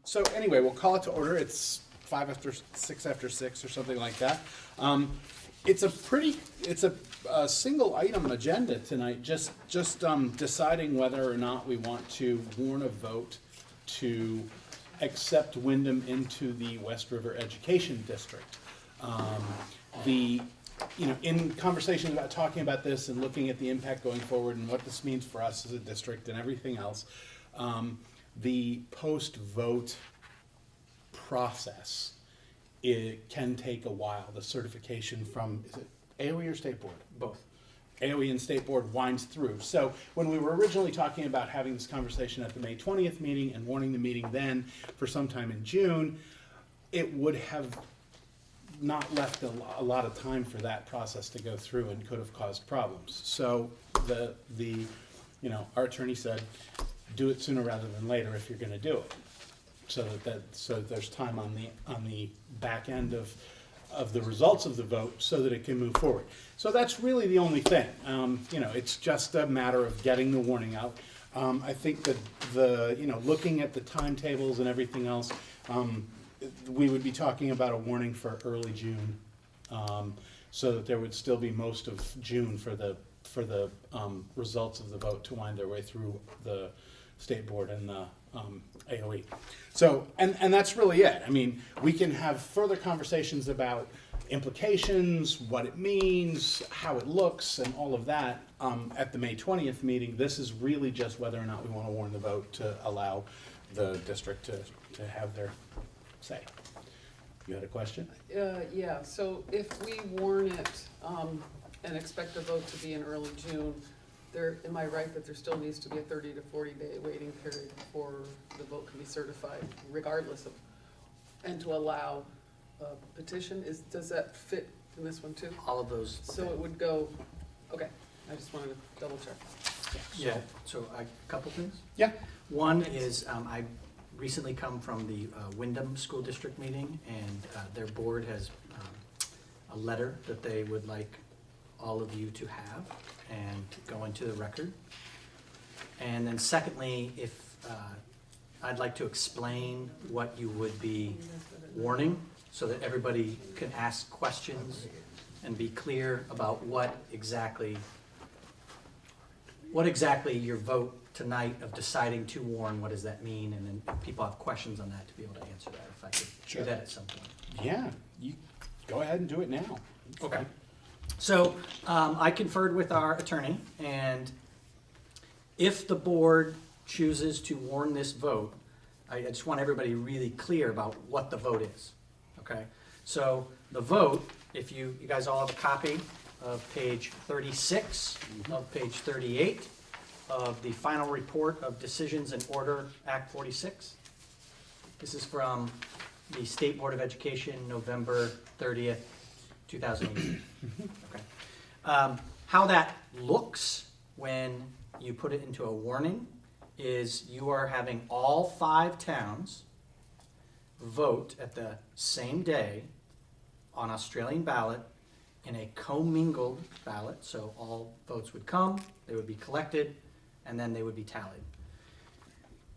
So anyway, we'll call it to order. It's 6 after 6 or something like that. It's a single item agenda tonight, just deciding whether or not we want to warn a vote to accept Wyndham into the West River Education District. In conversations about talking about this and looking at the impact going forward and what this means for us as a district and everything else, the post-vote process, it can take a while. The certification from, is it AOE or State Board? Both. AOE and State Board winds through. So when we were originally talking about having this conversation at the May 20th meeting and warning the meeting then for sometime in June, it would have not left a lot of time for that process to go through and could have caused problems. So our attorney said, do it sooner rather than later if you're going to do it, so there's time on the back end of the results of the vote so that it can move forward. So that's really the only thing. It's just a matter of getting the warning out. I think that looking at the timetables and everything else, we would be talking about a warning for early June, so that there would still be most of June for the results of the vote to wind their way through the State Board and the AOE. So, and that's really it. I mean, we can have further conversations about implications, what it means, how it looks, and all of that at the May 20th meeting. This is really just whether or not we want to warn the vote to allow the district to have their say. You had a question? Yeah, so if we warn it and expect the vote to be in early June, am I right that there still needs to be a 30 to 40 day waiting period before the vote can be certified, regardless of, and to allow a petition? Does that fit in this one too? All of those. So it would go, okay, I just wanted to double check. Yeah, so a couple things. Yeah. One is I recently come from the Wyndham School District meeting, and their board has a letter that they would like all of you to have and go into the record. And then secondly, if I'd like to explain what you would be warning so that everybody can ask questions and be clear about what exactly your vote tonight of deciding to warn, what does that mean? And then if people have questions on that, to be able to answer that, if I could Sure. do that at some point. Yeah, you go ahead and do it now. Okay. So I conferred with our attorney, and if the board chooses to warn this vote, I just want everybody really clear about what the vote is. Okay. So the vote, if you guys all have a copy of page 36, of page 38 of the final report of Decisions and Order Act 46. This is from the State Board of Education, November 30th, 2018. Okay. How that looks when you put it into a warning is you are having all 5 towns vote at the same day on Australian ballot in a commingled ballot. So all votes would come, they would be collected, and then they would be tallied.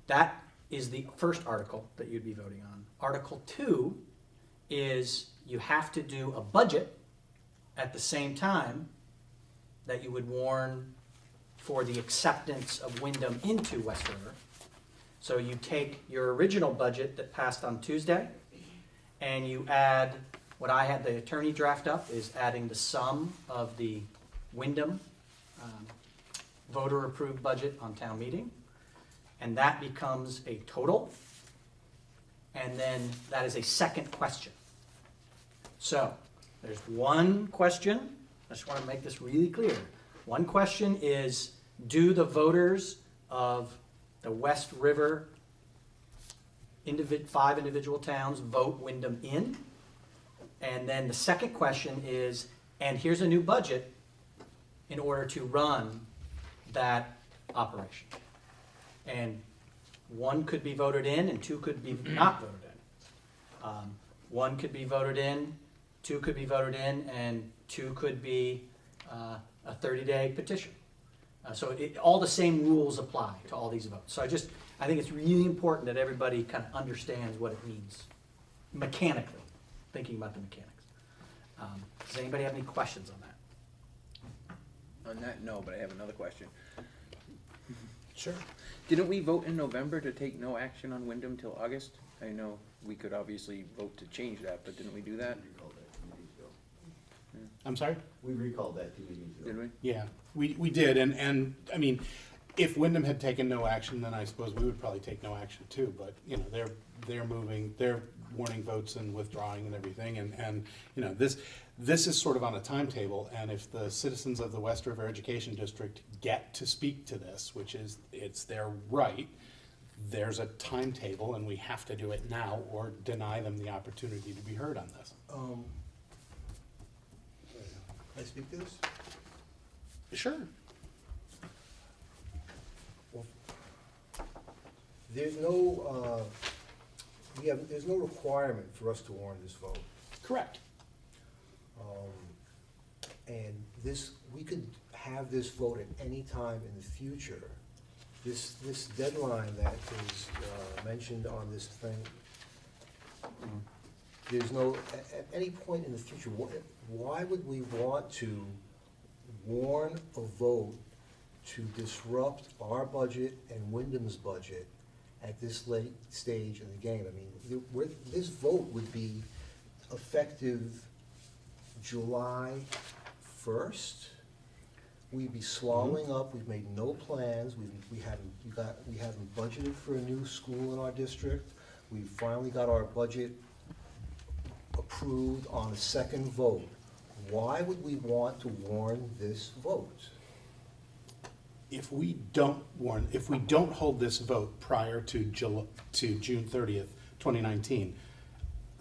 That is the first article that you'd be voting on. Article 2 is you have to do a budget at the same time that you would warn for the acceptance of Wyndham into West River. So you take your original budget that passed on Tuesday, and you add, what I had the attorney draft up is adding the sum of the Wyndham voter-approved budget on town meeting, and that becomes a total, and then that is a second question. So there's one question, I just want to make this really clear. One question is, do the voters of the West River 5 individual towns vote Wyndham in? And then the second question is, and here's a new budget in order to run that operation. And 1 could be voted in and 2 could be not voted in. 1 could be voted in, 2 could be voted in, and 2 could be a 30-day petition. All the same rules apply to all these votes. So I think it's really important that everybody kind of understands what it means mechanically, thinking about the mechanics. Does anybody have any questions on that? On that, no, but I have another question. Sure. Didn't we vote in November to take no action on Wyndham till August? I know we could obviously vote to change that, but didn't we do that? I'm sorry? We recalled that 2 meetings ago. Did we? Yeah, we did, and, I mean, if Wyndham had taken no action, then I suppose we would probably take no action too, but, you know, they're moving, they're warning votes and withdrawing and everything, and, you know, this is sort of on a timetable, and if the citizens of the West River Education District get to speak to this, which is, it's their right, there's a timetable, and we have to do it now, or deny them the opportunity to be heard on this. Can I speak to this? Sure. Well, there's no, there's no requirement for us to warn this vote. Correct. And we could have this vote at any time in the future. This deadline that is mentioned on this thing, there's no, at any point in the future, why would we want to warn a vote to disrupt our budget and Wyndham's budget at this late stage in the game? I mean, this vote would be effective July 1st. We'd be swallowing up, we've made no plans, we haven't budgeted for a new school in our district. We've finally got our budget approved on a second vote. Why would we want to warn this vote? If we don't hold this vote prior to June 30th, 2019,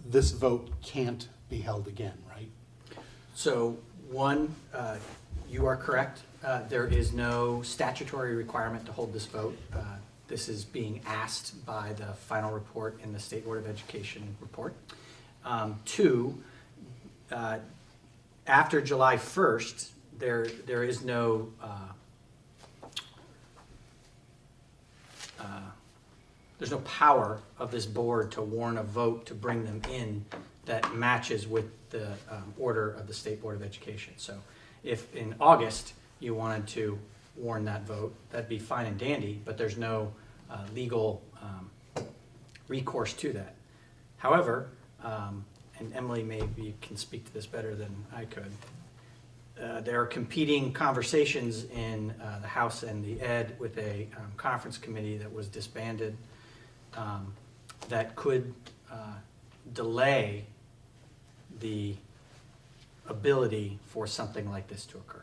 this vote can't be held again, right? So, one, you are correct. There is no statutory requirement to hold this vote. This is being asked by the final report in the State Board of Education report. Two, after July 1st, there is no there's no power of this board to warn a vote to bring them in that matches with the order of the State Board of Education. So if in August you wanted to warn that vote, that'd be fine and dandy, but there's no legal recourse to that. However, and Emily maybe can speak to this better than I could, there are competing conversations in the House and the Ed with a conference committee that was disbanded that could delay the ability for something like this to occur.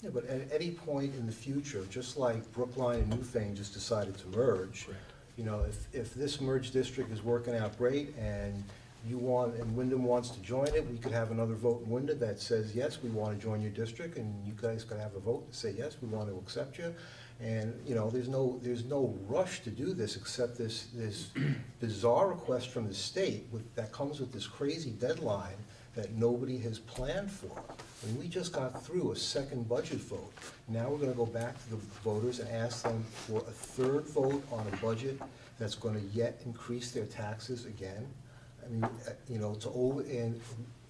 Yeah, but at any point in the future, just like Brookline and Newfane just decided to merge, Correct. you know, if this merged district is working out great and and Wyndham wants to join it, we could have another vote in Wyndham that says, yes, we want to join your district, and you guys could have a vote to say, yes, we want to accept you. And, you know, there's no rush to do this except this bizarre request from the state that comes with this crazy deadline that nobody has planned for. And we just got through a second budget vote. Now we're gonna go back to the voters and ask them for a third vote on a budget that's gonna yet increase their taxes again. I mean, you know, and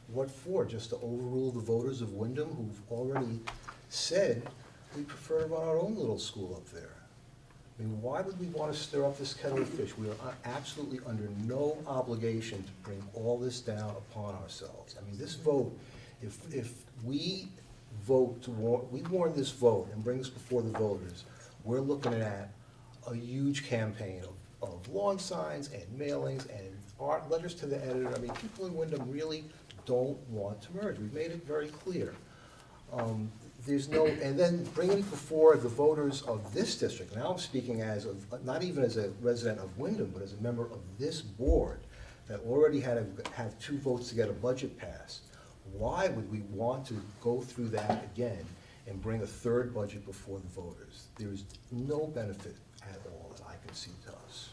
what for? Just to overrule the voters of Wyndham who've already said we prefer to run our own little school up there. I mean, why would we want to stir up this kettle of fish? We are absolutely under no obligation to bring all this down upon ourselves. I mean, this vote, if we vote to we warn this vote and bring this before the voters, we're looking at a huge campaign of lawn signs and mailings and art letters to the editor. I mean, people in Wyndham really don't want to merge. We've made it very clear. There's no, and then bringing it before the voters of this district. Now I'm speaking not even as a resident of Wyndham, but as a member of this board that already had to have 2 votes to get a budget passed. Why would we want to go through that again and bring a third budget before the voters? There's no benefit at all that I can see to us.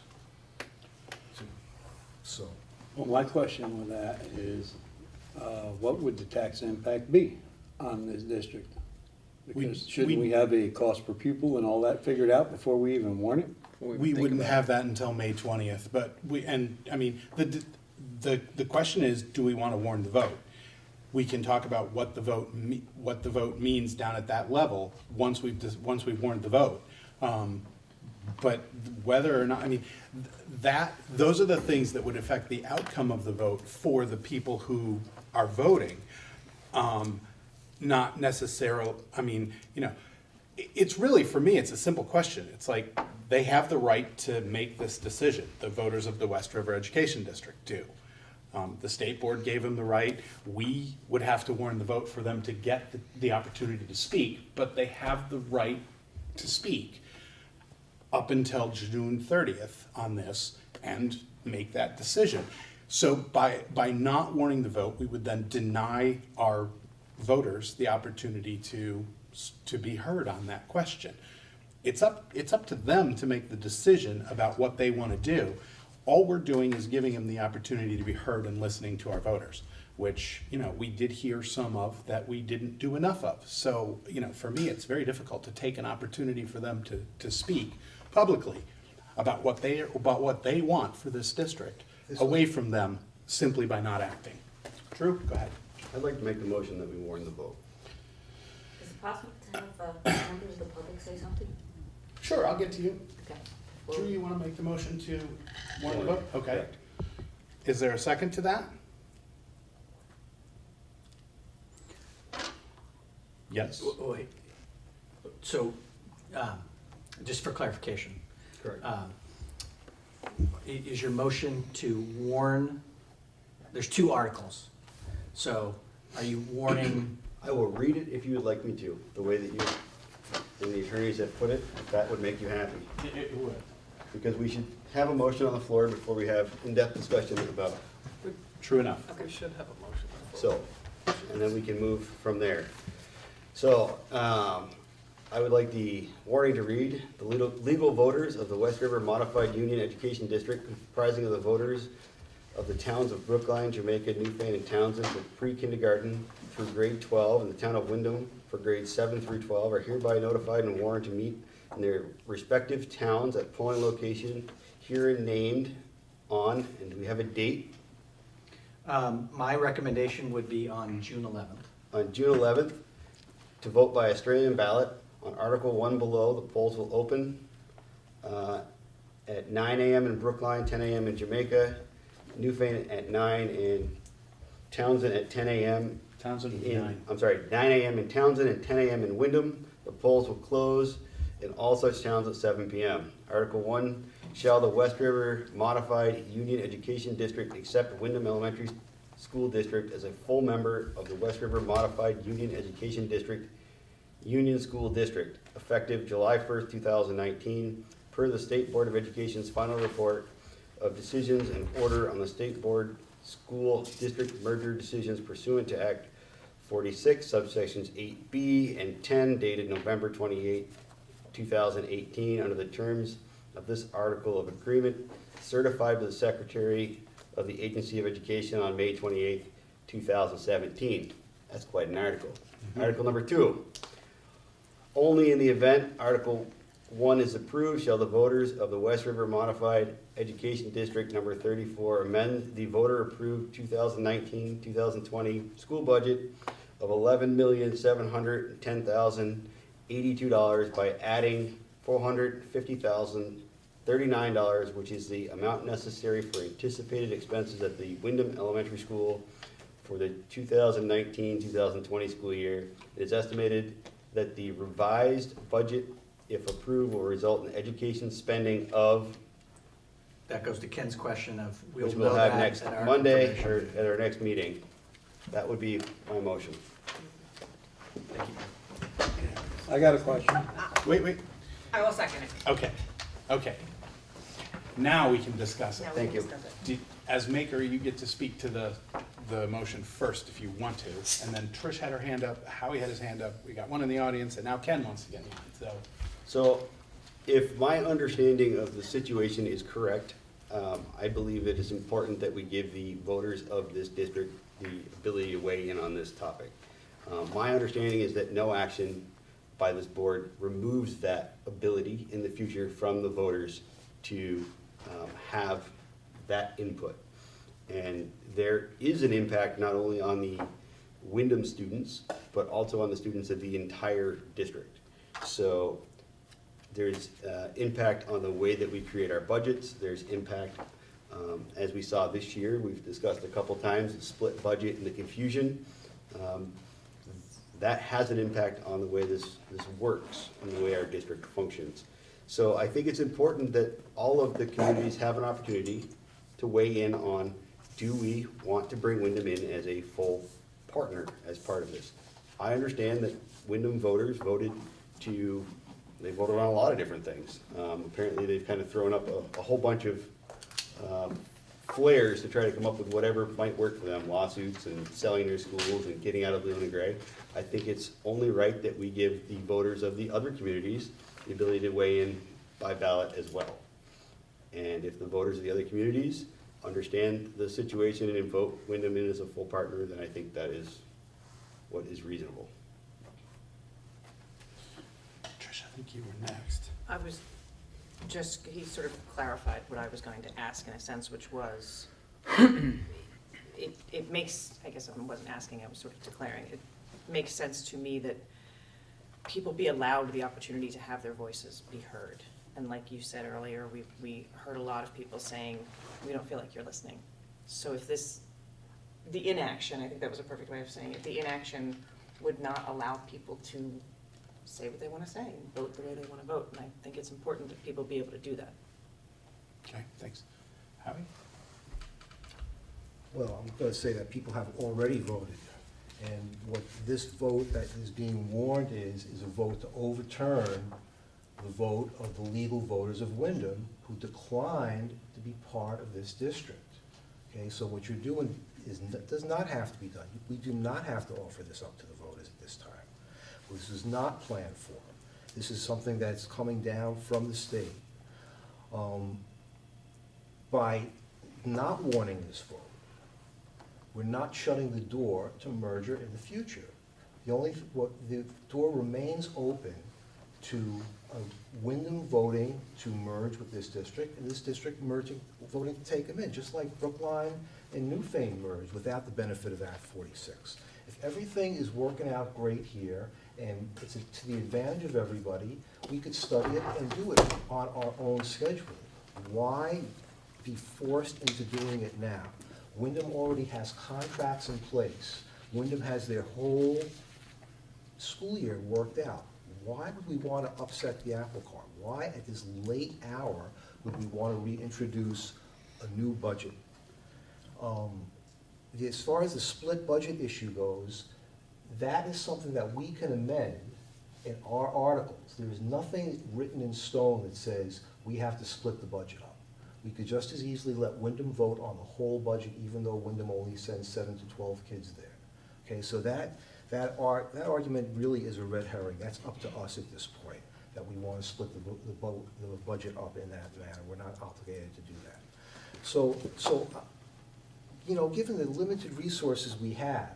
So, Well, my question with that is, what would the tax impact be on this district? Because shouldn't we have a cost per pupil and all that figured out before we even warn it? Before We think wouldn't about have that until May 20th, but the question is, do we want to warn the vote? We can talk about what the vote means down at that level, once we've warned the vote. But whether or not, those are the things that would affect the outcome of the vote for the people who are voting. Not necessarily, it's really, for me, it's a simple question. It's like, they have the right to make this decision. The voters of the West River Education District do. The state board gave them the right. We would have to warn the vote for them to get the opportunity to speak, but they have the right to speak up until June 30th on this and make that decision. So by not warning the vote, we would then deny our voters the opportunity to be heard on that question. It's up to them to make the decision about what they want to do. All we're doing is giving them the opportunity to be heard and listening to our voters, which, we did hear some of that we didn't do enough of. So, for me, it's very difficult to take an opportunity for them to speak publicly about what they want for this district, away from them simply by not acting. Drew, go ahead. I'd like to make the motion that we warn the vote. Is it possible to have members of the public say something? Sure, I'll get to you. Okay. Drew, you want to make the motion to warn the vote? Okay. Correct. Is there a second to that? Yes. Wait. So, just for clarification, Correct. is your motion to warn, there's two articles. So are you warning, I will read it if you would like me to, the way that you and the attorneys have put it, if that would make you happy. It would. Because we should have a motion on the floor before we have in-depth discussion about it. True enough. We should have a motion. So, and then we can move from there. So, I would like the warning to read: the legal voters of the West River Modified Union Education District, comprising of the voters of the towns of Brookline, Jamaica, Newfane, and Townsend for pre-kindergarten through grade 12, and the town of Wyndham for grades 7 through 12, are hereby notified and warned to meet in their respective towns at polling location herein named on, and do we have a date? my recommendation would be on June 11th. On June 11th, to vote by Australian ballot. On Article 1 below, the polls will open at 9 a.m. in Brookline, 10 a.m. in Jamaica, Newfane at 9, and Townsend at 10 a.m. Townsend would be in, 9. 9 a.m. in Townsend and 10 a.m. in Wyndham. The polls will close in all such towns at 7 p.m. Article 1, shall the West River Modified Union Education District accept Wyndham Elementary School District as a full member of the West River Modified Union Education District, Union School District, effective July 1st, 2019, per the State Board of Education's final report of decisions and order on the State Board School District merger decisions pursuant to Act 46, subsections 8B and 10, dated November 28, 2018, under the terms of this article of agreement, certified to the Secretary of the Agency of Education on May 28, 2017. That's quite an article. Article number 2. Only in the event Article 1 is approved shall the voters of the West River Modified Education District number 34 amend the voter-approved 2019-2020 school budget of $11,710,082 by adding $450,039, which is the amount necessary for anticipated expenses at the Wyndham Elementary School for the 2019-2020 school year. It is estimated that the revised budget, if approved, will result in education spending of, That goes to Ken's question of, which we'll we'll know have that next at our Monday, information. or at our next meeting. That would be my motion. Thank you. I got a question. Wait. I will second it. Okay. Now we can discuss it. Now we Thank can you. discuss it. As maker, you get to speak to the motion first if you want to, and then Trish had her hand up, Howie had his hand up, we got one in the audience, and now Ken wants to get in, so. So, if my understanding of the situation is correct, I believe it is important that we give the voters of this district the ability to weigh in on this topic. My understanding is that no action by this board removes that ability in the future from the voters to have that input. And there is an impact not only on the Wyndham students, but also on the students of the entire district. So there's impact on the way that we create our budgets. There's impact, as we saw this year, we've discussed a couple times, the split budget and the confusion. That has an impact on the way this works and the way our district functions. So I think it's important that all of the communities have an opportunity to weigh in on, do we want to bring Wyndham in as a full partner as part of this? I understand that Wyndham voters voted they voted on a lot of different things. Apparently they've kind of thrown up a whole bunch of flares to try to come up with whatever might work for them, lawsuits and selling their schools and getting out of blue and gray. I think it's only right that we give the voters of the other communities the ability to weigh in by ballot as well. And if the voters of the other communities understand the situation and vote Wyndham in as a full partner, then I think that is what is reasonable. Trish, I think you were next. I was just, he sort of clarified what I was going to ask in a sense, which was, it makes, I guess I wasn't asking, I was sort of declaring, it makes sense to me that people be allowed the opportunity to have their voices be heard. And like you said earlier, we heard a lot of people saying, we don't feel like you're listening. So if the inaction, I think that was a perfect way of saying it, the inaction would not allow people to say what they want to say and vote the way they want to vote. And I think it's important that people be able to do that. Okay, thanks. Howie? Well, I'm going to say that people have already voted. And what this vote that is being warned is a vote to overturn the vote of the legal voters of Wyndham who declined to be part of this district. Okay, so what you're doing does not have to be done. We do not have to offer this up to the voters at this time. This is not planned for. This is something that's coming down from the state. By not warning this vote, we're not shutting the door to merger in the future. The door remains open to Wyndham voting to merge with this district, and this district voting to take them in, just like Brookline and Newfane merged without the benefit of Act 46. If everything is working out great here, and it's to the advantage of everybody, we could study it and do it on our own schedule. Why be forced into doing it now? Wyndham already has contracts in place. Wyndham has their whole school year worked out. Why would we want to upset the apple cart? Why at this late hour would we want to reintroduce a new budget? As far as the split budget issue goes, that is something that we can amend in our articles. There is nothing written in stone that says we have to split the budget up. We could just as easily let Wyndham vote on the whole budget, even though Wyndham only sends 7 to 12 kids there. Okay, so that argument really is a red herring. That's up to us at this point, that we want to split the budget up in that manner. We're not obligated to do that. So you know, given the limited resources we have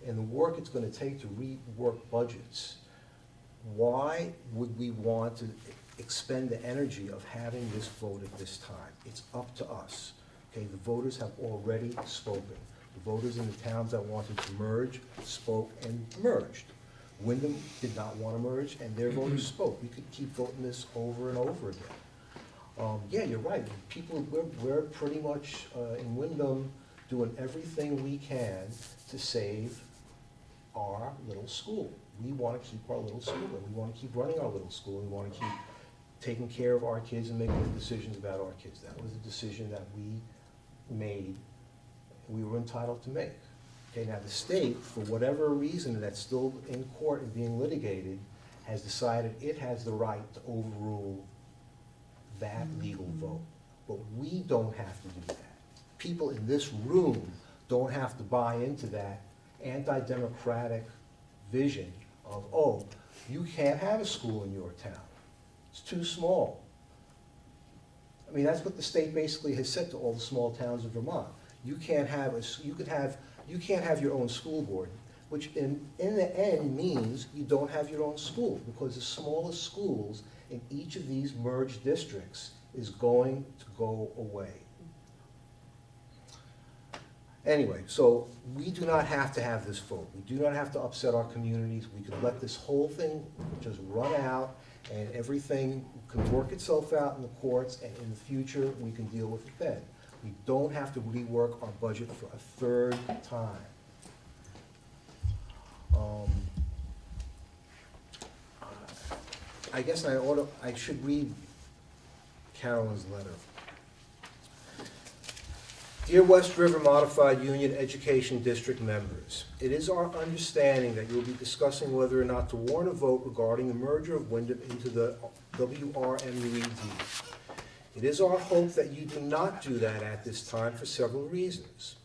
and the work it's going to take to rework budgets, why would we want to expend the energy of having this vote at this time? It's up to us. Okay, the voters have already spoken. The voters in the towns that wanted to merge spoke and merged. Wyndham did not want to merge, and their voters spoke. We could keep voting this over and over again. Yeah, you're right. We're pretty much in Wyndham doing everything we can to save our little school. We want to keep our little school, and we want to keep running our little school, and we want to keep taking care of our kids and making the decisions about our kids. That was a decision that we made, we were entitled to make. Okay, now the state, for whatever reason that's still in court and being litigated, has decided it has the right to overrule that legal vote. But we don't have to do that. People in this room don't have to buy into that anti-democratic vision of, oh, you can't have a school in your town. It's too small. I mean, that's what the state basically has said to all the small towns of Vermont. You can't have you can't have your own school board. which in the end means you don't have your own school, because the smallest schools in each of these merged districts is going to go away. Anyway, so we do not have to have this vote. We do not have to upset our communities. We can let this whole thing just run out, and everything can work itself out in the courts, and in the future, we can deal with it then. We don't have to rework our budget for a third time. I guess I should read Carolyn's letter. Dear West River Modified Union Education District members, it is our understanding that you will be discussing whether or not to warn a vote regarding the merger of Wyndham into the WRED. It is our hope that you do not do that at this time for several reasons.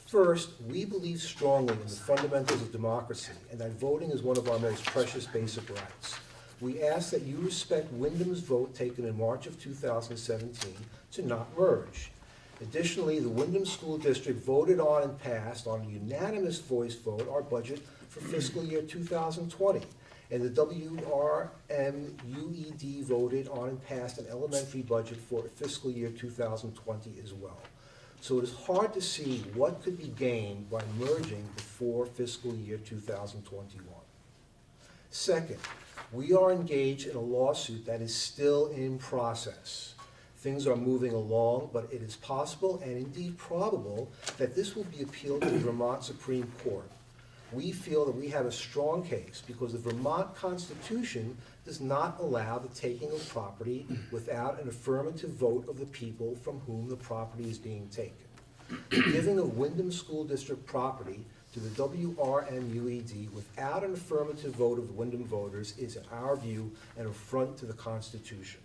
First, we believe strongly in the fundamentals of democracy and that voting is one of our most precious basic rights. We ask that you respect Wyndham's vote taken in March of 2017 to not merge. Additionally, the Wyndham School District voted on and passed on a unanimous voice vote our budget for fiscal year 2020. And the WRMUED voted on and passed an elementary budget for fiscal year 2020 as well. So it is hard to see what could be gained by merging before fiscal year 2021. Second, we are engaged in a lawsuit that is still in process. Things are moving along, but it is possible and indeed probable that this will be appealed to the Vermont Supreme Court. We feel that we have a strong case because the Vermont Constitution does not allow the taking of property without an affirmative vote of the people from whom the property is being taken. The giving of Wyndham School District property to the WRMUED without an affirmative vote of the Wyndham voters is, in our view, an affront to the Constitution.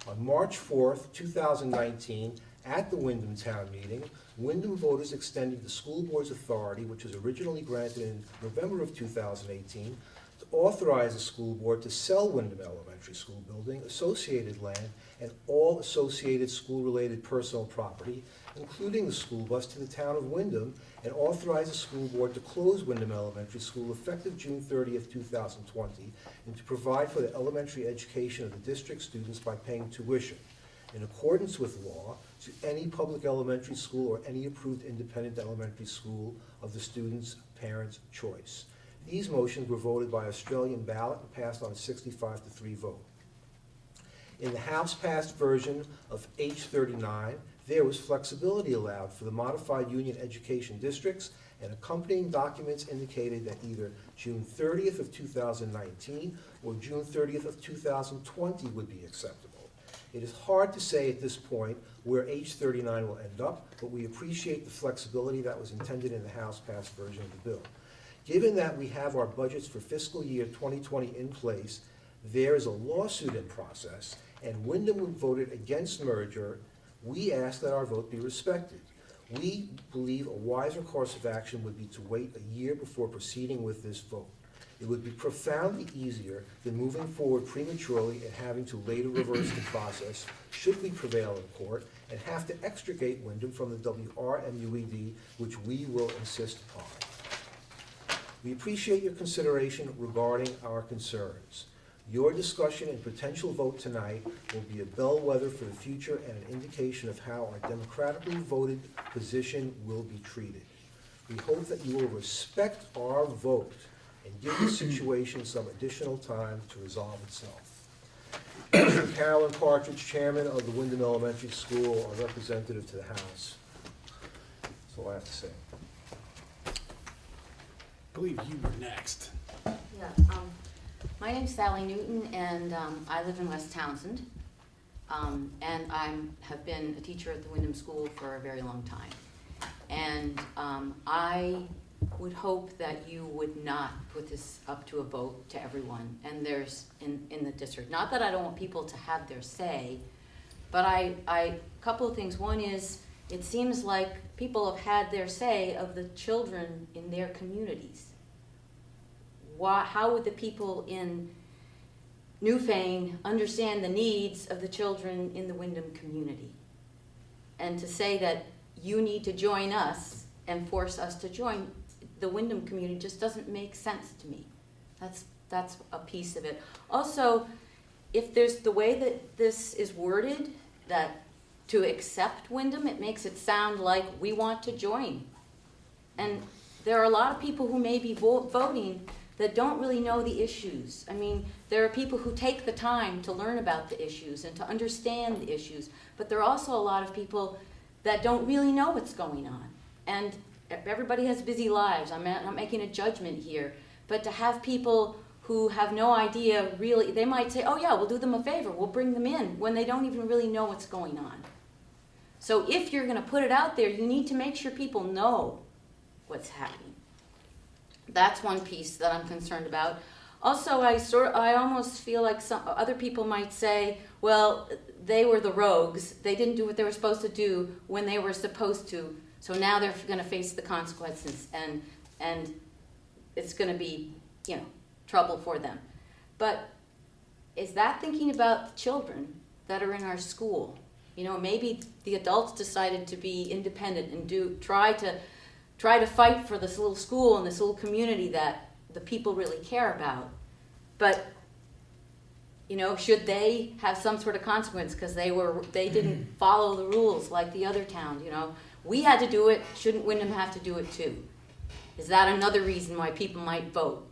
On March 4th, 2019, at the Wyndham Town Meeting, Wyndham voters extended the school board's authority, which was originally granted in November of 2018, to authorize the school board to sell Wyndham Elementary School building, associated land, and all associated school-related personal property, including the school bus, to the town of Wyndham, and authorize the school board to close Wyndham Elementary School effective June 30th, 2020, and to provide for the elementary education of the district students by paying tuition, in accordance with law, to any public elementary school or any approved independent elementary school of the student's parents' choice. These motions were voted by Australian ballot and passed on a 65-3 vote. In the House-passed version of H39, there was flexibility allowed for the modified union education districts, and accompanying documents indicated that either June 30th of 2019 or June 30th of 2020 would be acceptable. It is hard to say at this point where H39 will end up, but we appreciate the flexibility that was intended in the House-passed version of the bill. Given that we have our budgets for fiscal year 2020 in place, there is a lawsuit in process, and Wyndham voted against merger. We ask that our vote be respected. We believe a wiser course of action would be to wait a year before proceeding with this vote. It would be profoundly easier than moving forward prematurely and having to later reverse the process should we prevail in court and have to extricate Wyndham from the WRMUED, which we will insist upon. We appreciate your consideration regarding our concerns. Your discussion and potential vote tonight will be a bellwether for the future and an indication of how our democratically voted position will be treated. We hope that you will respect our vote and give the situation some additional time to resolve itself. Carolyn Partridge, Chairman of the Wyndham Elementary School, our representative to the House. That's all I have to say. I believe you were next. Yeah, my name's Sally Newton, and I live in West Townsend. And have been a teacher at the Wyndham School for a very long time. And I would hope that you would not put this up to a vote to everyone, and there's in the district. Not that I don't want people to have their say, but a couple of things. One is, it seems like people have had their say of the children in their communities. How would the people in Newfane understand the needs of the children in the Wyndham community? And to say that you need to join us and force us to join, the Wyndham community just doesn't make sense to me. That's a piece of it. Also, if there's the way that this is worded, that to accept Wyndham, it makes it sound like we want to join. And there are a lot of people who may be voting that don't really know the issues. I mean, there are people who take the time to learn about the issues and to understand the issues, but there are also a lot of people that don't really know what's going on. And everybody has busy lives. I'm not making a judgment here, but to have people who have no idea really, they might say, oh yeah, we'll do them a favor, we'll bring them in, when they don't even really know what's going on. So if you're gonna put it out there, you need to make sure people know what's happening. That's one piece that I'm concerned about. Also, I almost feel like some other people might say, well, they were the rogues, they didn't do what they were supposed to do when they were supposed to, so now they're gonna face the consequences, and it's gonna be, you know, trouble for them. But is that thinking about the children that are in our school? You know, maybe the adults decided to be independent and try to fight for this little school and this little community that the people really care about. But, you know, should they have some sort of consequence because they didn't follow the rules like the other towns? You know, we had to do it. Shouldn't Wyndham have to do it too? Is that another reason why people might vote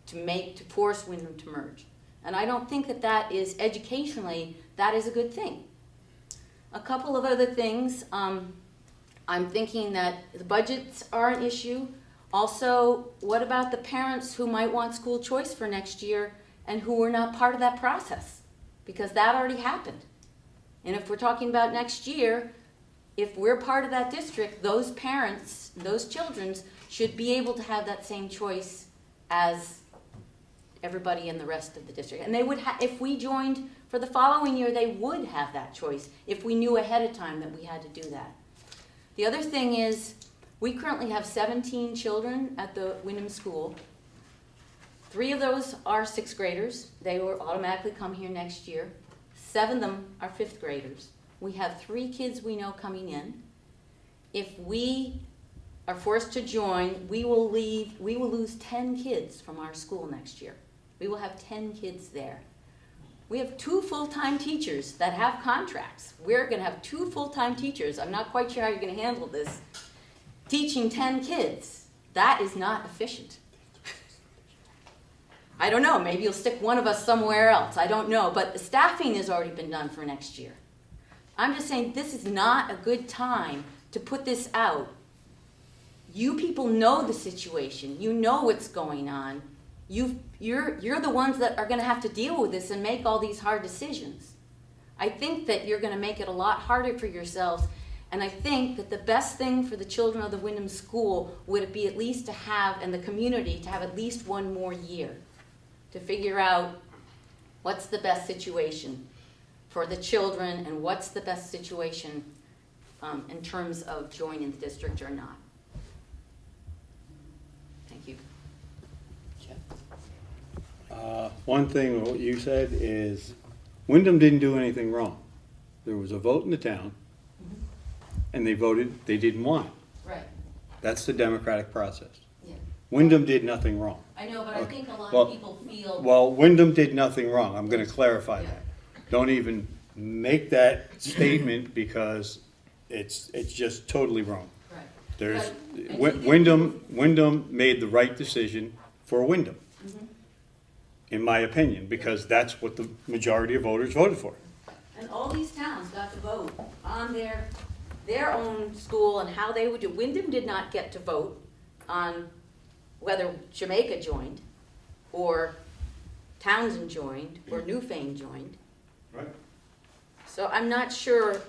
to force Wyndham to merge? And I don't think that is educationally, that is a good thing. A couple of other things, I'm thinking that the budgets are an issue. Also, what about the parents who might want school choice for next year and who were not part of that process? Because that already happened. And if we're talking about next year, if we're part of that district, those parents, those children should be able to have that same choice as everybody in the rest of the district. And they would if we joined for the following year, they would have that choice if we knew ahead of time that we had to do that. The other thing is, we currently have 17 children at the Wyndham School. 3 of those are 6th graders. They will automatically come here next year. 7 of them are 5th graders. We have 3 kids we know coming in. If we are forced to join, we will lose 10 kids from our school next year. We will have 10 kids there. We have 2 full-time teachers that have contracts. We're gonna have 2 full-time teachers. I'm not quite sure how you're gonna handle this. Teaching 10 kids, that is not efficient. I don't know, maybe you'll stick one of us somewhere else, I don't know, but the staffing has already been done for next year. I'm just saying this is not a good time to put this out. You people know the situation, you know what's going on. You're the ones that are gonna have to deal with this and make all these hard decisions. I think that you're gonna make it a lot harder for yourselves, and I think that the best thing for the children of the Wyndham School would be at least to have, and the community, to have at least 1 more year to figure out what's the best situation for the children and what's the best situation in terms of joining the district or not. Thank you. One thing, what you said is, Wyndham didn't do anything wrong. There was a vote in the town, and they voted, they didn't want it. Right, That's the democratic process. yeah. Wyndham did nothing wrong. I know, but I think a lot Well- of people feel. Well, Wyndham did nothing wrong, I'm gonna clarify that. Don't even make that statement because it's just totally wrong. Right. There's, But- Wyndham made the right decision for Wyndham, in my opinion, because that's what the majority of voters voted for. And all these towns got to vote on their own school and how they would do. Wyndham did not get to vote on whether Jamaica joined, or Townsend joined, or Newfane joined. Right. So I'm not sure,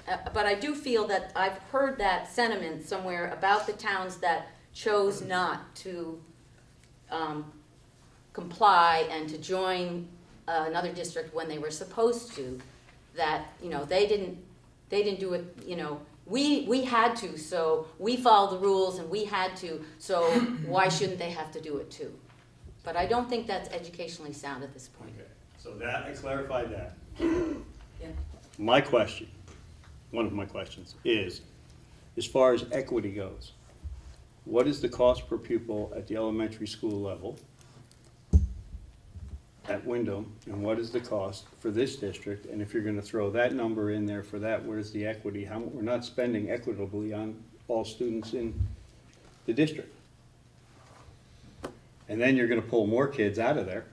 but I do feel that I've heard that sentiment somewhere about the towns that chose not to comply and to join another district when they were supposed to, that, you know, they didn't do it, you know, we had to, so we followed the rules and we had to, so why shouldn't they have to do it too? But I don't think that's educationally sound at this point. Okay, so that, I clarified that. Yeah. My question, one of my questions is, as far as equity goes, what is the cost per pupil at the elementary school level at Wyndham, and what is the cost for this district? And if you're gonna throw that number in there for that, where's the equity? We're not spending equitably on all students in the district. And then you're gonna pull more kids out of there.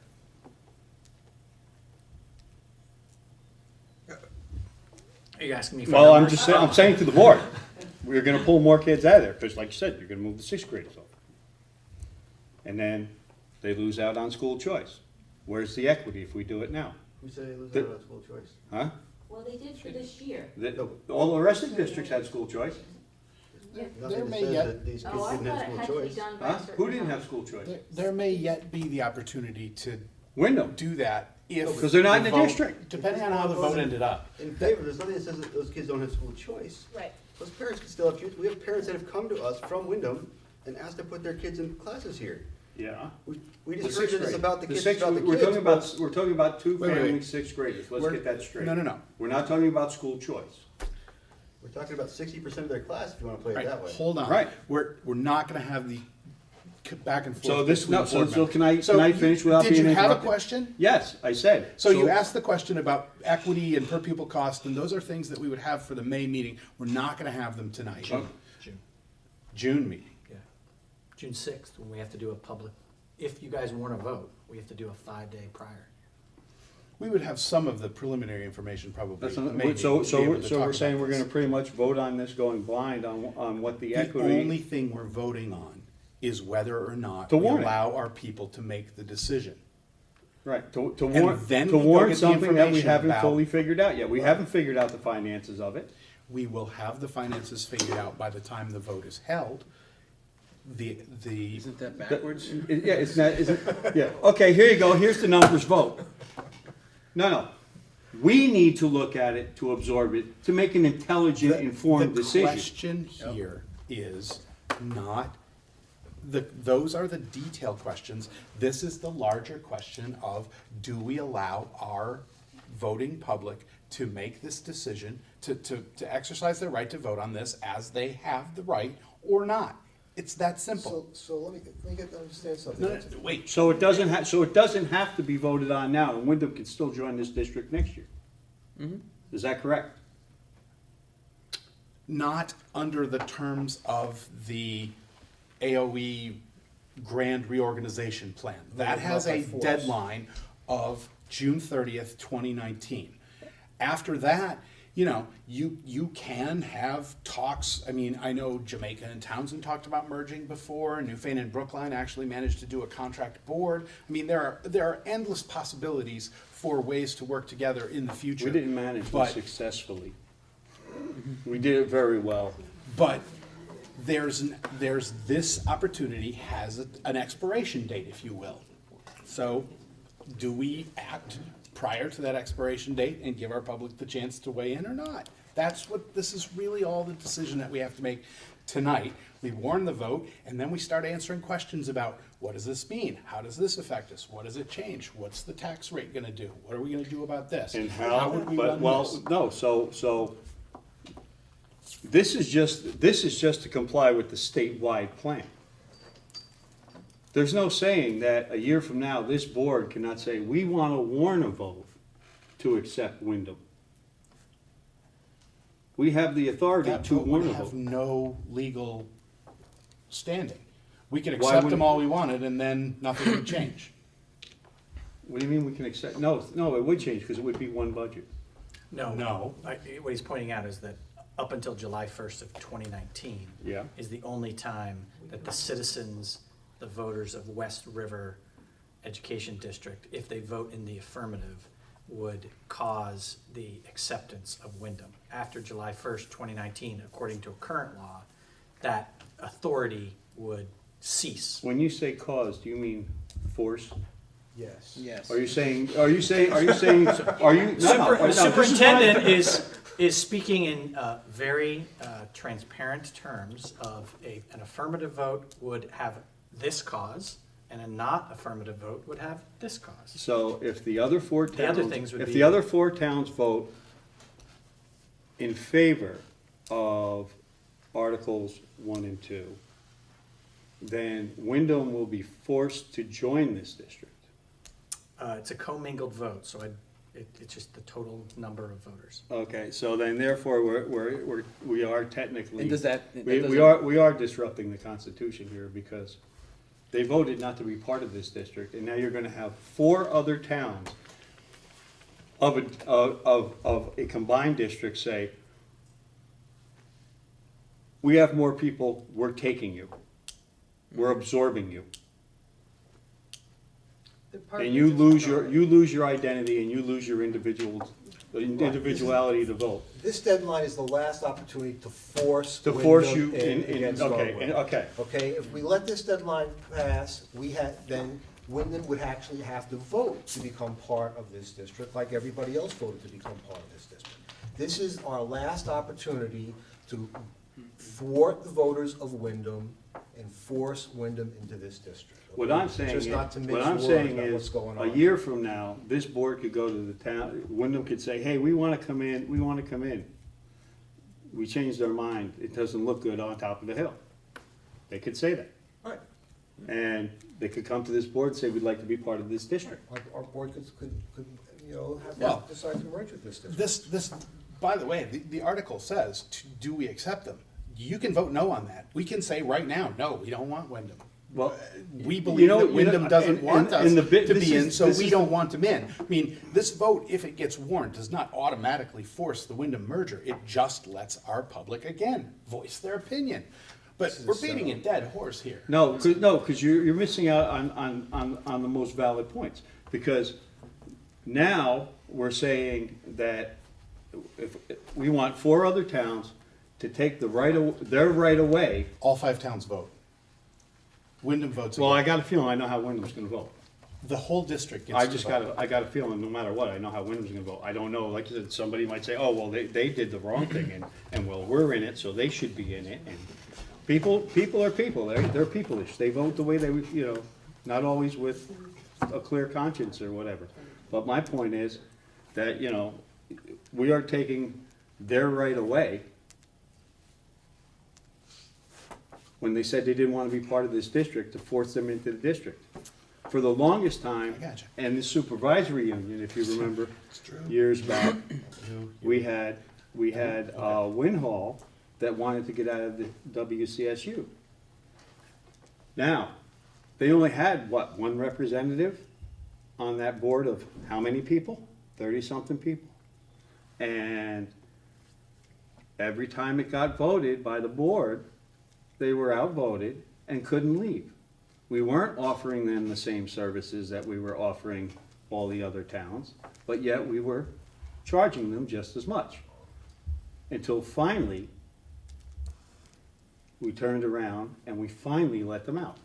Are you asking me for Well, I'm numbers? just saying, I'm saying to the board, we're gonna pull more kids out of there, because like you said, you're gonna move the sixth graders over. And then they lose out on school choice. Where's the equity if we do it now? Who said they lose The- out on school choice? Huh? Well, they did for this year. All the rest of the districts had school choice. Nothing may that says yet- that these kids Oh, I didn't thought have it had school to be choice. done by Huh? a certain Who didn't time. have school choice? There may yet be the opportunity to Wyndham, do that if. because they're not in the vote- district. Depending on how the vote ended up. In favor, there's nothing that says that those kids don't have school choice. Right. Those parents can still have choice. We have parents that have come to us from Wyndham and asked to put their kids in classes here. Yeah. We The just sixth heard this grade. about the kids, sixth- about the we're kids. talking about, we're talking about two Wait, wait, wait. family sixth graders, let's We're- get that straight. No. We're not talking about school choice. We're talking about 60% of their class, if you wanna play it Right, that way. hold on. Right. We're not gonna have the back and forth. So this, between no, so board so members. can I So finish without being Did you have a interrupted? question? Yes, I said. So you asked the question about equity and per pupil cost, and those are things that we would have for the May meeting. We're not gonna have them tonight. June. June meeting. Yeah. June 6th, when we have to do a public, if you guys want to vote, we have to do a 5-day prior. We would have some of the preliminary information probably. That's at the not- May So, meeting to be able to so we're talk saying about we're this. gonna pretty much vote on this going blind on what the The equity. only thing we're voting on is whether or not To we warn it. allow our people to make the decision. Right, to And warn, then to we go warn get the something that we information haven't about- fully figured out yet. We haven't figured out the finances of it. We will have the finances figured out by the time the vote is held. The, Isn't that backwards? Yeah, it's not, isn't, yeah, okay, here you go, here's the numbers vote. No, we need to look at it, to absorb it, to make an intelligent, informed The decision. question here is not, those are the detailed questions. This is the larger question of, do we allow our voting public to make this decision, to exercise their right to vote on this as they have the right or not? It's that simple. So let me understand something. No, no, wait, So it doesn't have to be voted on now, and Wyndham can still join this district next year. Is that correct? not under the terms of the AOE grand reorganization plan. That has a Not by force. deadline of June 30th, 2019. After that, you know, you can have talks. I mean, I know Jamaica and Townsend talked about merging before. Newfane and Brookline actually managed to do a contract board. I mean, there are endless possibilities for ways to work together in the future. We didn't manage it But- successfully. We did it very well. But there's this opportunity has an expiration date, if you will. So do we act prior to that expiration date and give our public the chance to weigh in or not? That's what, this is really all the decision that we have to make tonight. We warn the vote, and then we start answering questions about, what does this mean? How does this affect us? What does it change? What's the tax rate gonna do? What are we gonna do about this? And how, would we but, run well, this? no, so, this is just to comply with the statewide plan. There's no saying that a year from now, this board cannot say, we want to warn a vote to accept Wyndham. We have the authority That to vote warn would a have vote. no legal standing. We could Why accept would- them all we wanted, and then nothing would change. What do you mean we can accept, no, it would change, because it would be one budget. No. What he's pointing out is that up until July 1st of 2019 Yeah. is the only time that the citizens, the voters of West River Education District, if they vote in the affirmative, would cause the acceptance of Wyndham. After July 1st, 2019, according to current law, that authority would cease. When you say cause, do you mean force? Yes. Yes. Are you saying, no, no, The this is what I- superintendent is speaking in very transparent terms of an affirmative vote would have this cause, and a not affirmative vote would have this cause. So if the other four The other towns, things would if be- the other four towns vote in favor of Articles 1 and 2, then Wyndham will be forced to join this district. It's a commingled vote, so it's just the total number of voters. Okay, so then therefore, we are technically. And does that? We are disrupting the Constitution here because they voted not to be part of this district, and now you're gonna have 4 other towns of a combined district say, we have more people, we're taking you, we're absorbing you. They're part of And the you district lose your identity and you lose your individuality to vote. This deadline is the last opportunity to force To force Wyndham you in in, against okay, our will. okay. Okay, if we let this deadline pass, then Wyndham would actually have to vote to become part of this district, like everybody else voted to become part of this district. This is our last opportunity to thwart the voters of Wyndham and force Wyndham into this district. What I'm saying Just is, not to what mince I'm words saying about what's is, going a on. year from now, this board could go to the town, Wyndham could say, hey, we wanna come in, we wanna come in. We changed our mind, it doesn't look good on top of the hill. They could say that. Right. And they could come to this board and say, we'd like to be part of this district. Our board could, you know, Well, decide to merge with this district. This, by the way, the article says, do we accept them? You can vote no on that. We can say right now, no, we don't want Wyndham. Well, We you believe know- that Wyndham doesn't want us and the to bit- this be in, is- so this we is don't the- want them in. I mean, this vote, if it gets warned, does not automatically force the Wyndham merger. It just lets our public, again, voice their opinion. But This is we're beating a dead horse here. No, because you're missing out on the most valid points. Because now we're saying that if we want 4 other towns to take their right away. All 5 towns vote. Wyndham votes Well, I again. got a feeling I know how Wyndham's gonna vote. The whole district gets I to just vote. I got a feeling, no matter what, I know how Wyndham's gonna vote. I don't know, like you said, somebody might say, oh, well, they did the wrong thing, and well, we're in it, so they should be in it, and people are people, they're people-ish, they vote the way they, you know, not always with a clear conscience or whatever. But my point is that, you know, we are taking their right away when they said they didn't want to be part of this district, to force them into the district. For the longest time, I gotcha. and the supervisory union, if you remember, It's true. years back, we had Winhall that wanted to get out of the WCSU. Now, they only had, what, 1 representative on that board of how many people? 30-something people. And every time it got voted by the board, they were outvoted and couldn't leave. We weren't offering them the same services that we were offering all the other towns, but yet we were charging them just as much. Until finally, we turned around and we finally let them out.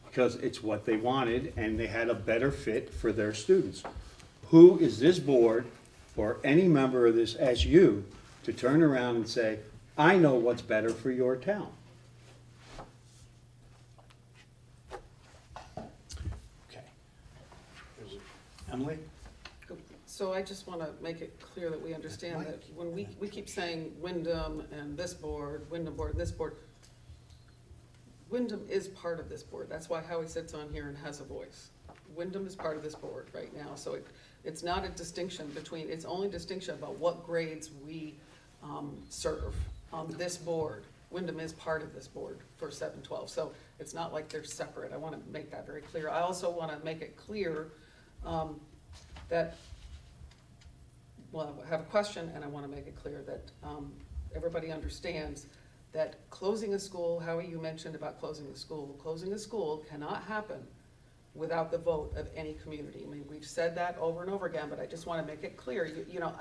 Because it's what they wanted and they had a better fit for their students. Who is this board or any member of this SU to turn around and say, I know what's better for your town? Okay. Emily? So I just want to make it clear that we understand that when we keep saying Wyndham and this board, Wyndham board, this board, Wyndham is part of this board. That's why Howie sits on here and has a voice. Wyndham is part of this board right now, so it's not a distinction between, it's only distinction about what grades we serve on this board. Wyndham is part of this board for 7-12, so it's not like they're separate. I want to make that very clear. I also want to make it clear that, well, I have a question, and I want to make it clear that everybody understands that closing a school, Howie, you mentioned about closing a school cannot happen without the vote of any community. I mean, we've said that over and over again, but I just want to make it clear. You know,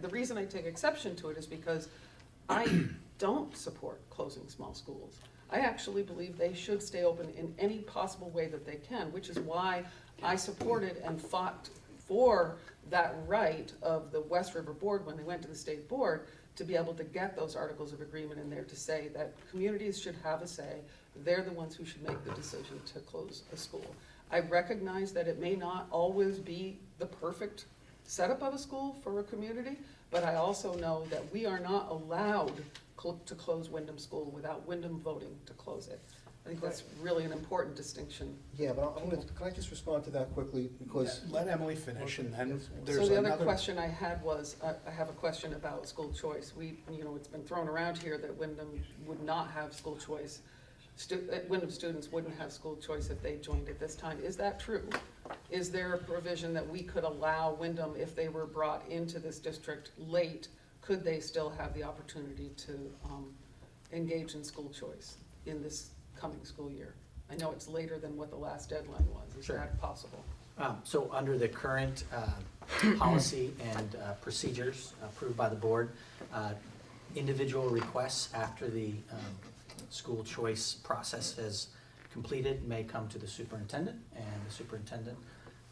the reason I take exception to it is because I don't support closing small schools. I actually believe they should stay open in any possible way that they can, which is why I supported and fought for that right of the West River Board when they went to the state board to be able to get those articles of agreement in there to say that communities should have a say. They're the ones who should make the decision to close a school. I recognize that it may not always be the perfect setup of a school for a community, but I also know that we are not allowed to close Wyndham School without Wyndham voting to close it. I think that's really an important distinction. Yeah, but can I just respond to that quickly? Because Let Emily finish, and then So there's the other another. question I had was, I have a question about school choice. It's been thrown around here that Wyndham would not have school choice. Wyndham students wouldn't have school choice if they joined at this time. Is that true? Is there a provision that we could allow Wyndham, if they were brought into this district late, could they still have the opportunity to engage in school choice in this coming school year? I know it's later than what the last deadline was. Is Sure. that possible? So under the current policy and procedures approved by the board, individual requests after the school choice process is completed may come to the superintendent, and the superintendent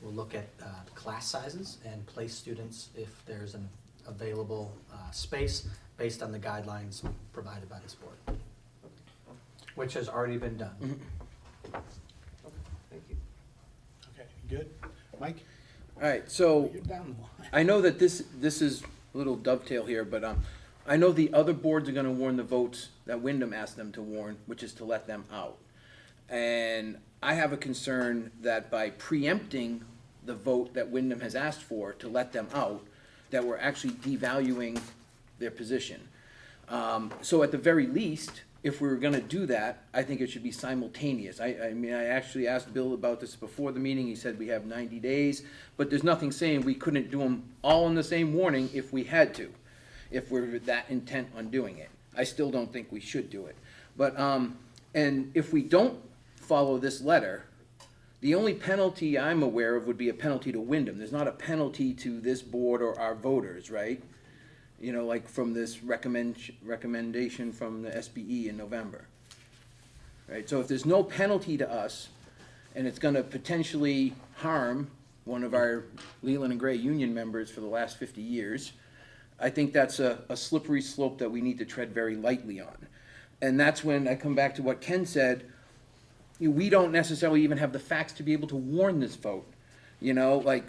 will look at class sizes and place students if there's an available space based on the guidelines provided by this board, which has already been done. Okay, thank you. Okay, good. Mike? All right, so You're down the line. I know that this is a little dovetail here, but I know the other boards are gonna warn the votes that Wyndham asked them to warn, which is to let them out. And I have a concern that by preempting the vote that Wyndham has asked for to let them out, that we're actually devaluing their position. So at the very least, if we were gonna do that, I think it should be simultaneous. I mean, I actually asked Bill about this before the meeting, he said we have 90 days, but there's nothing saying we couldn't do them all in the same warning if we had to, if we're that intent on doing it. I still don't think we should do it. But, and if we don't follow this letter, the only penalty I'm aware of would be a penalty to Wyndham. There's not a penalty to this board or our voters, right? You know, like from this recommendation from the SBE in November. Right, so if there's no penalty to us, and it's gonna potentially harm one of our Leland and Gray union members for the last 50 years, I think that's a slippery slope that we need to tread very lightly on. And that's when I come back to what Ken said, we don't necessarily even have the facts to be able to warn this vote. You know, like,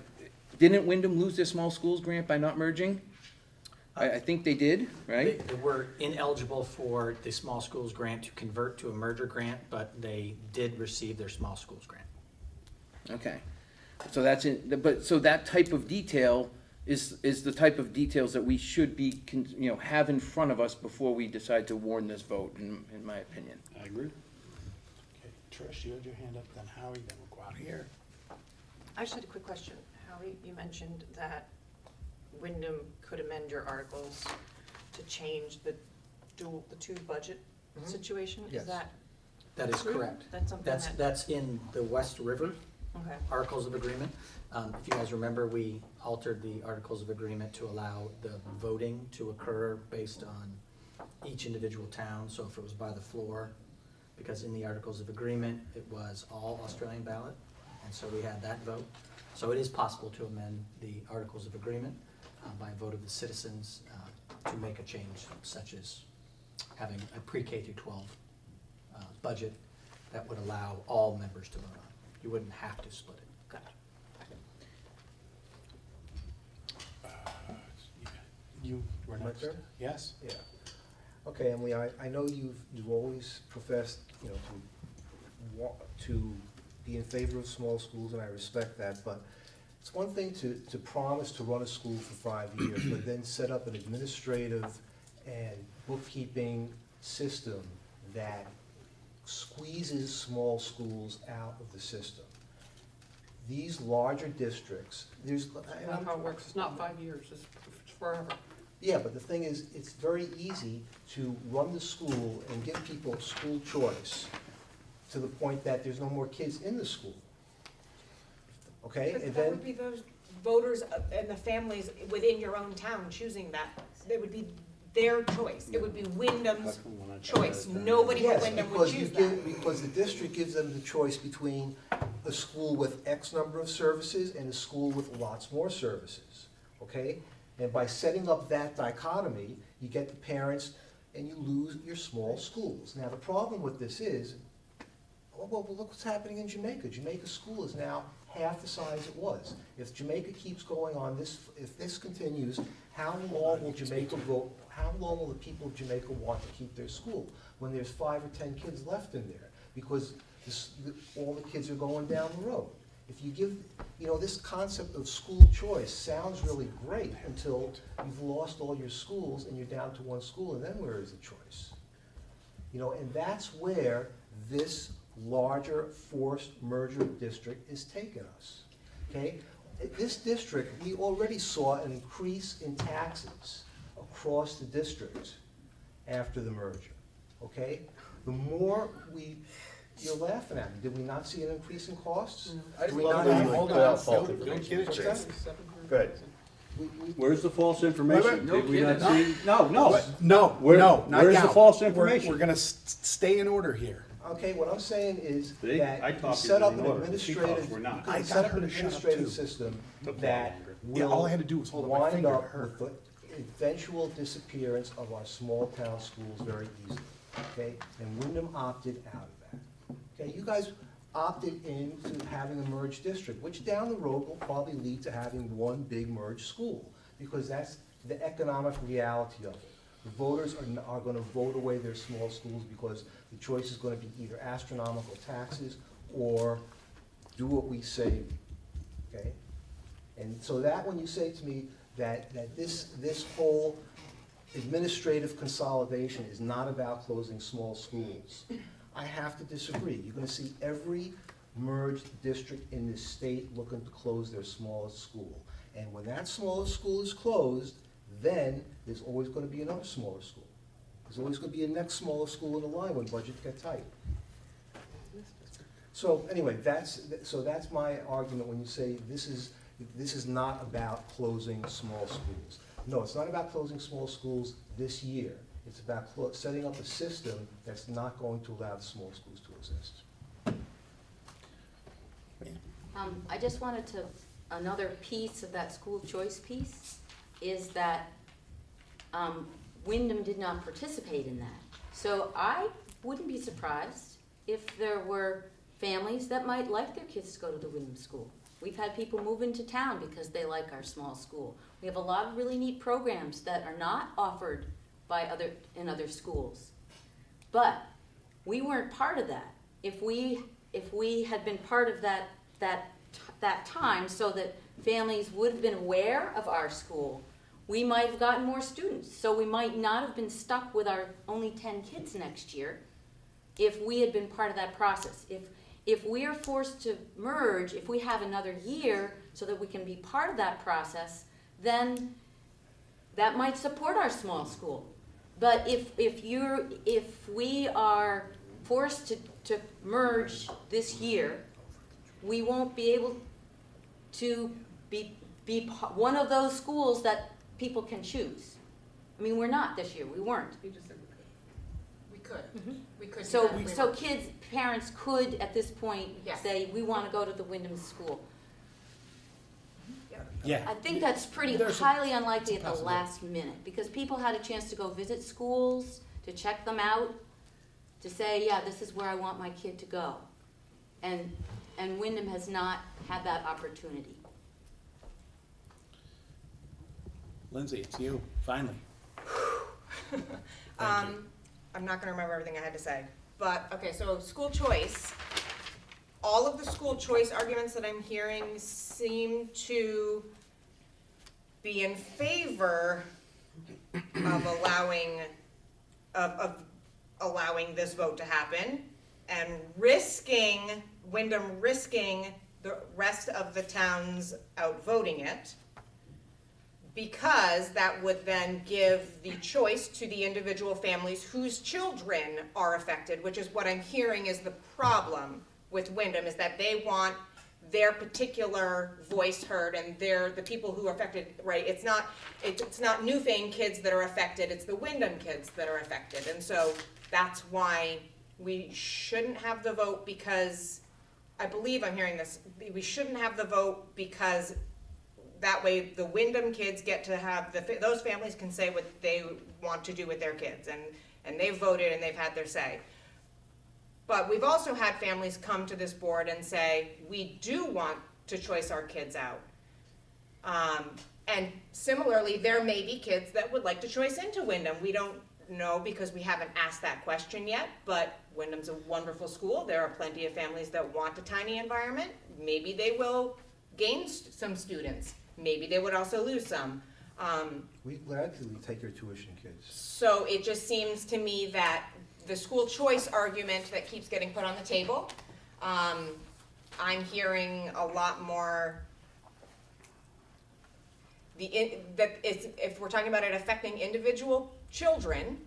didn't Wyndham lose their small schools grant by not merging? I think they did, right? They were ineligible for the small schools grant to convert to a merger grant, but they did receive their small schools grant. Okay, so that's in, but, so that type of detail is the type of details that we should be, have in front of us before we decide to warn this vote, in my opinion. I agree. Okay, Trish, you had your hand up, then Howie, then we'll go out here. I just had a quick question. Howie, you mentioned that Wyndham could amend your articles to change the two budget situation? Yes. Is that That is true? correct. That's something that, That's in the West River okay. Articles of Agreement. If you guys remember, we altered the Articles of Agreement to allow the voting to occur based on each individual town, so if it was by the floor, because in the Articles of Agreement, it was all Australian ballot, and so we had that vote. So it is possible to amend the Articles of Agreement by vote of the citizens to make a change, such as having a pre-K through 12 budget that would allow all members to vote on it. You wouldn't have to split it. Got it. You were My next. turn? Yes? Yeah. Okay, Emily, I know you've always professed, to be in favor of small schools, and I respect that, but it's one thing to promise to run a school for 5 years, but then set up an administrative and bookkeeping system that squeezes small schools out of the system. These larger districts, That's not how it works. It's not 5 years, it's forever. yeah, but the thing is, it's very easy to run the school and give people school choice to the point that there's no more kids in the school. Okay, But and that then, would be those voters and the families within your own town choosing that. It would be their choice. It would be Wyndham's choice. Nobody at yes, Wyndham would because you choose that. give, because the district gives them the choice between a school with X number of services and a school with lots more services, okay? And by setting up that dichotomy, you get the parents and you lose your small schools. Now, the problem with this is, well, look what's happening in Jamaica. Jamaica School is now half the size it was. If Jamaica keeps going on this, if this continues, how long will Jamaica vote, how long will the people of Jamaica want to keep their school when there's 5 or 10 kids left in there? Because all the kids are going down the road. If you give, this concept of school choice sounds really great until you've lost all your schools and you're down to one school, and then where is the choice? And that's where this larger forced merger district is taking us, okay? This district, we already saw an increase in taxes across the district after the merger, okay? The more you're laughing at me, did we not see an increase in costs? I just Do we love not the way have- you hold put on. out false information. What's that? Good. Where's the false information? Wait, Did we not see? No. No, Where- no, not where's the now. false We're- information? We're gonna stay in order here. Okay, what I'm saying is See? that I you talk set you up in an order. administrative, She talks, we're not. you I can got set up her an to shut up, administrative too. system Took that longer. Yeah, will all I had to do was hold up my wind finger to up her. with the eventual disappearance of our small town schools very easily, okay? And Wyndham opted out of that. Okay, you guys opted into having a merged district, which down the road will probably lead to having one big merged school, because that's the economic reality of it. The voters are gonna vote away their small schools because the choice is gonna be either astronomical taxes or do what we say, okay? And so that when you say to me that this whole administrative consolidation is not about closing small schools, I have to disagree. You're gonna see every merged district in this state looking to close their smallest school. And when that smallest school is closed, then there's always gonna be another smaller school. There's always gonna be a next smaller school in the line when budgets get tight. So anyway, that's my argument when you say this is not about closing small schools. No, it's not about closing small schools this year. It's about setting up a system that's not going to allow the small schools to exist. I just wanted to, another piece of that school choice piece is that Wyndham did not participate in that. So I wouldn't be surprised if there were families that might like their kids to go to the Wyndham School. We've had people move into town because they like our small school. We have a lot of really neat programs that are not offered by other schools. But we weren't part of that. If we had been part of that time so that families would have been aware of our school, we might have gotten more students. So we might not have been stuck with our only 10 kids next year if we had been part of that process. If we are forced to merge, if we have another year so that we can be part of that process, then that might support our small school. But if we are forced to merge this year, we won't be able to be one of those schools that people can choose. I mean, we're not this year, we weren't. You just said we could. We could. We could do So, that if we so were- kids, parents could at this point Yes. say, we want to go to the Wyndham School. Yeah. I think that's pretty There's a- highly unlikely it's at a the possibility. last minute, because people had a chance to go visit schools, to check them out, to say, yeah, this is where I want my kid to go. And Wyndham has not had that opportunity. Lindsay, it's you, finally. I'm not gonna remember everything I had to say, but, okay, so school choice. All of the school choice arguments that I'm hearing seem to be in favor of allowing this vote to happen and Wyndham risking the rest of the towns outvoting it, because that would then give the choice to the individual families whose children are affected, which is what I'm hearing is the problem with Wyndham, is that they want their particular voice heard, and they're the people who are affected, right? It's not Newfane kids that are affected, it's the Wyndham kids that are affected. And so that's why we shouldn't have the vote, because, I believe I'm hearing this, we shouldn't have the vote because that way the Wyndham kids get to have, those families can say what they want to do with their kids, and they've voted and they've had their say. But we've also had families come to this board and say, we do want to choice our kids out. And similarly, there may be kids that would like to choice into Wyndham. We don't know because we haven't asked that question yet, but Wyndham's a wonderful school. There are plenty of families that want a tiny environment. Maybe they will gain some students. Maybe they would also lose some. We gladly take your tuition kids. So it just seems to me that the school choice argument that keeps getting put on the table, I'm hearing a lot more, if we're talking about it affecting individual children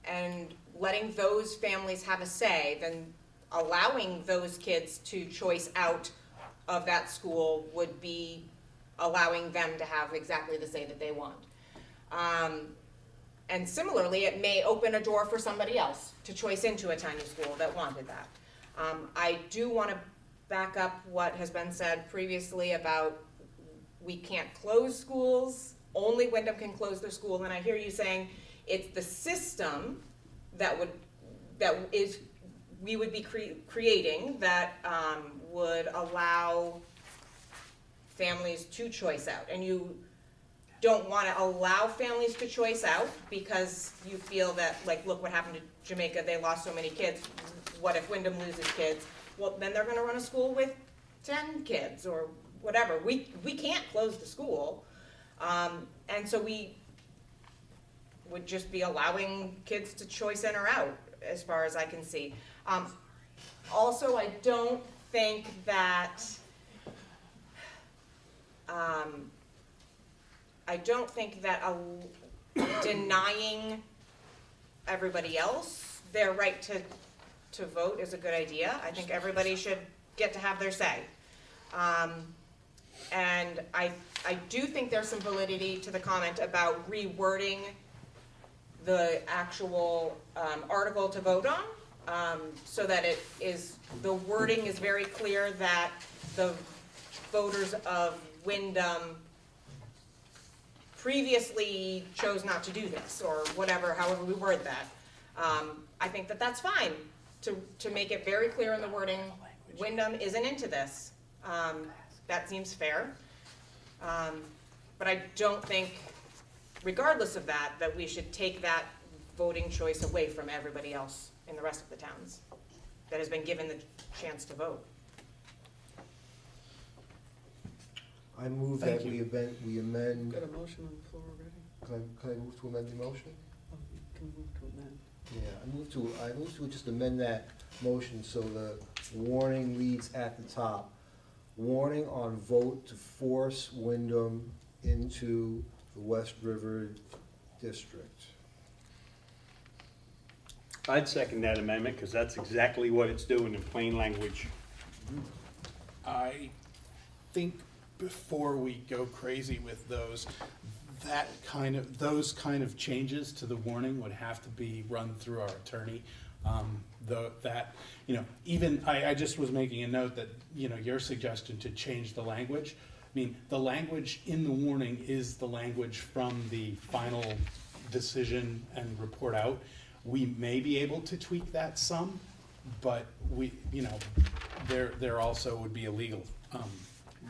and letting those families have a say, then allowing those kids to choice out of that school would be allowing them to have exactly the say that they want. And similarly, it may open a door for somebody else to choice into a tiny school that wanted that. I do want to back up what has been said previously about we can't close schools, only Wyndham can close their school, and I hear you saying it's the system we would be creating that would allow families to choice out, and you don't want to allow families to choice out because you feel that, like, look what happened to Jamaica, they lost so many kids, what if Wyndham loses kids? Well, then they're going to run a school with 10 kids or whatever. We can't close the school, and so we would just be allowing kids to choice in or out, as far as I can see. Also, I don't think that denying everybody else their right to vote is a good idea. I think everybody should get to have their say. And I do think there's some validity to the comment about rewording the actual article to vote on, so that the wording is very clear that the voters of Wyndham previously chose not to do this, or whatever, however we word that. I think that that's fine, to make it very clear in the wording, Wyndham isn't into this. That seems fair. But I don't think, regardless of that we should take that voting choice away from everybody else in the rest of the towns that has been given the chance to vote. I move Thank that you. we amend, Got a motion on the floor already? can I move to amend the motion? Oh, you can move to amend. Yeah, I move to just amend that motion so the warning reads at the top. Warning on vote to force Wyndham into the West River District. I'd second that amendment, because that's exactly what it's doing in plain language. I think before we go crazy with those kind of changes to the warning would have to be run through our attorney. Even I just was making a note that, your suggestion to change the language. I mean, the language in the warning is the language from the final decision and report out. We may be able to tweak that some, but there also would be illegal.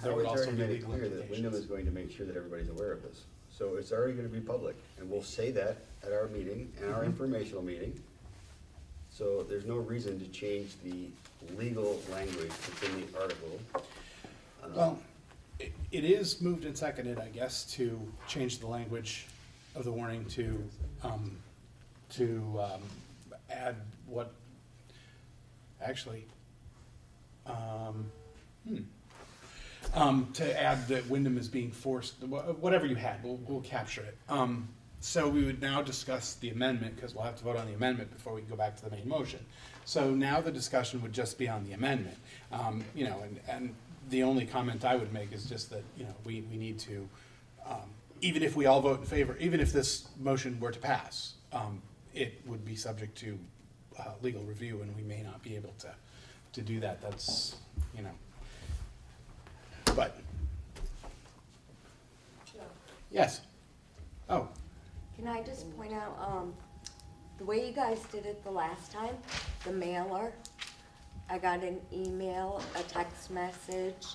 There would Howard's also already be made it legal clear that Wyndham implications. is going to make sure that everybody's aware of this. So it's already gonna be public, and we'll say that at our meeting, and our informational meeting. So there's no reason to change the legal language that's in the article. Well, it is moved and seconded, I guess, to change the language of the warning to add what, actually, to add that Wyndham is being forced, whatever you had, we'll capture it. So we would now discuss the amendment, because we'll have to vote on the amendment before we go back to the main motion. So now the discussion would just be on the amendment. And the only comment I would make is just that, we need to, even if we all vote in favor, even if this motion were to pass, it would be subject to legal review, and we may not be able to do that. That's, but. Yes. Oh. Can I just point out, the way you guys did it the last time, the mailer, I got an email, a text message,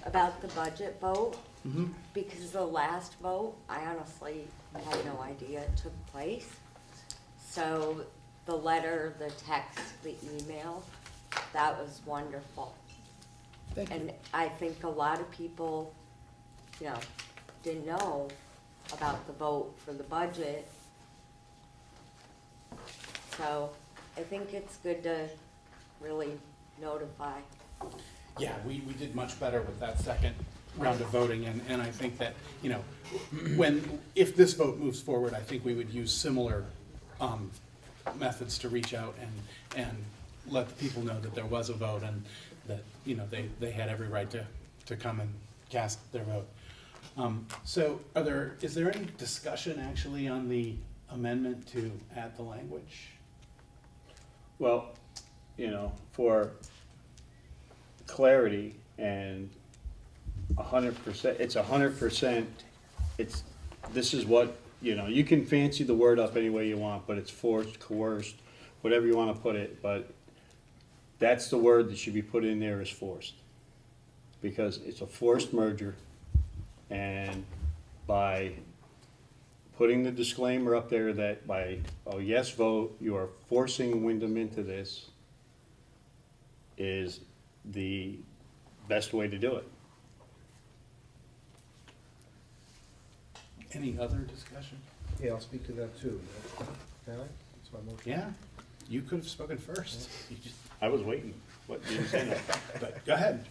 about the budget vote, Mhm. because the last vote, I honestly had no idea it took place. So the letter, the text, the email, that was wonderful. Thank you. And I think a lot of people, you know, didn't know about the vote for the budget. So I think it's good to really notify. Yeah, we did much better with that second round of voting, and I think that, you know, if this vote moves forward, I think we would use similar methods to reach out and let the people know that there was a vote and that, you know, they had every right to come and cast their vote. So is there any discussion actually on the amendment to add the language? Well, you know, for clarity and 100%, it's 100%, this is what, you know, you can fancy the word up any way you want, but it's forced, coerced, whatever you want to put it, but that's the word that should be put in there, is forced. Because it's a forced merger, and by putting the disclaimer up there that by a yes vote, you are forcing Wyndham into this, is the best way to do it. Any other discussion? Yeah, I'll speak to that too. Can I? That's my motion. Yeah, you could have spoken first. You just- I was waiting, but you didn't say that. But go ahead.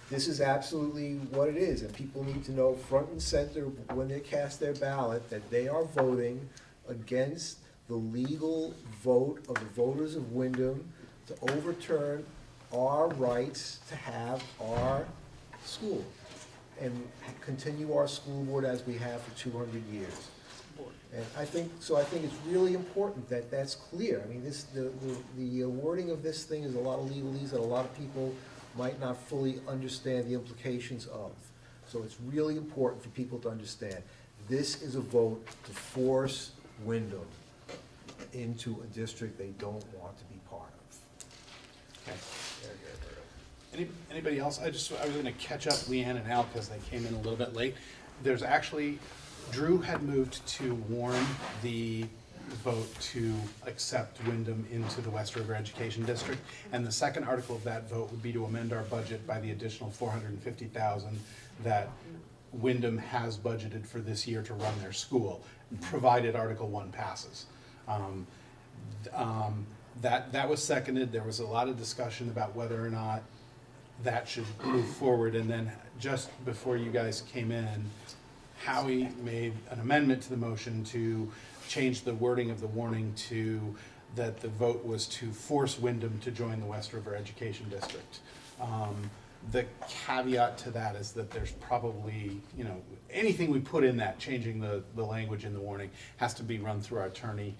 This is absolutely what it is, and people need to know front and center when they cast their ballot that they are voting against the legal vote of the voters of Wyndham to overturn our rights to have our school and continue our school board as we have for 200 years. And I think it's really important that that's clear. I mean, the wording of this thing is a lot of legalese that a lot of people might not fully understand the implications of. So it's really important for people to understand. This is a vote to force Wyndham into a district they don't want to be part of. Okay. Anybody else? I was gonna catch up Leanne and Al because they came in a little bit late. There's actually, Drew had moved to warn the vote to accept Wyndham into the West River Education District. And the second article of that vote would be to amend our budget by the additional $450,000 that Wyndham has budgeted for this year to run their school, provided Article 1 passes. That was seconded. There was a lot of discussion about whether or not that should move forward. And then just before you guys came in, Howie made an amendment to the motion to change the wording of the warning to that the vote was to force Wyndham to join the West River Education District. The caveat to that is that there's probably, you know, anything we put in that, changing the language in the warning, has to be run through our attorney.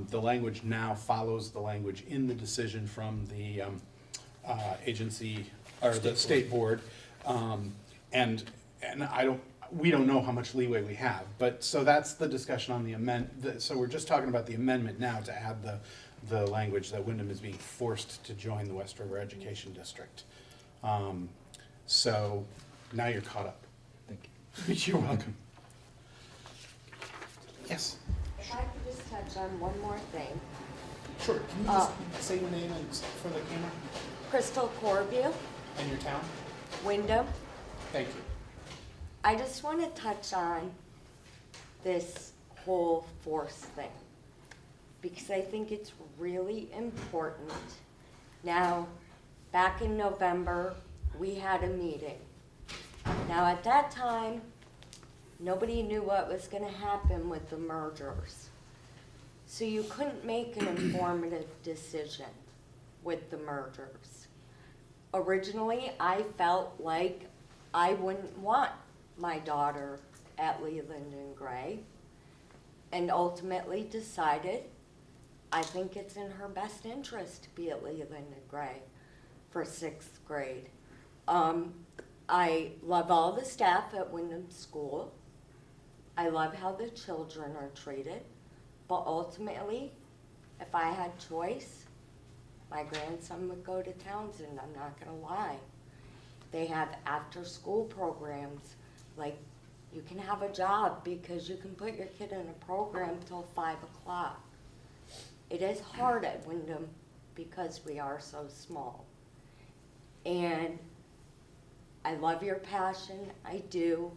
The language now follows the language in the decision from the agency, or the state board. And we don't know how much leeway we have, but, so that's the discussion on the so we're just talking about the amendment now to add the language that Wyndham is being forced to join the West River Education District. So now you're caught up. Thank you. You're welcome. Yes. If I could just touch on one more thing. Sure. Can you just say your name and for the camera Crystal Corview, and your town? Wyndham. Thank you. I just want to touch on this whole force thing, because I think it's really important. Now, back in November, we had a meeting. Now, at that time, nobody knew what was going to happen with the mergers. So you couldn't make an informative decision with the mergers. Originally, I felt like I wouldn't want my daughter at Leland and Gray, and ultimately decided I think it's in her best interest to be at Leland and Gray for 6th grade. I love all the staff at Wyndham School. I love how the children are treated, but ultimately, if I had choice, my grandson would go to Townsend, I'm not gonna lie. They have after-school programs, like you can have a job because you can put your kid in a program till 5 o'clock. It is hard at Wyndham because we are so small. And I love your passion, I do.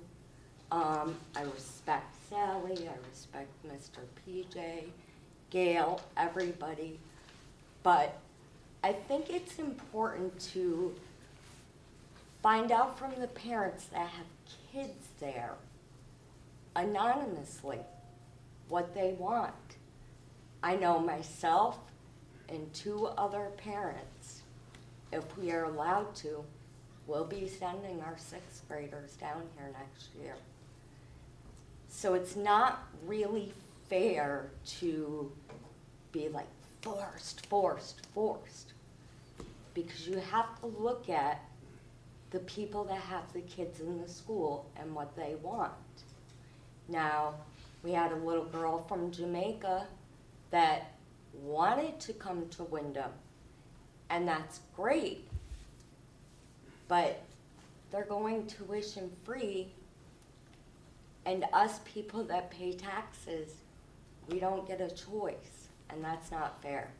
I respect Sally, I respect Mr. PJ, Gail, everybody. But I think it's important to find out from the parents that have kids there anonymously what they want. I know myself and 2 other parents, if we are allowed to, will be sending our 6th graders down here next year. So it's not really fair to be like forced. Because you have to look at the people that have the kids in the school and what they want. Now, we had a little girl from Jamaica that wanted to come to Wyndham, and that's great. But they're going tuition free, and us people that pay taxes, we don't get a choice, and that's not fair.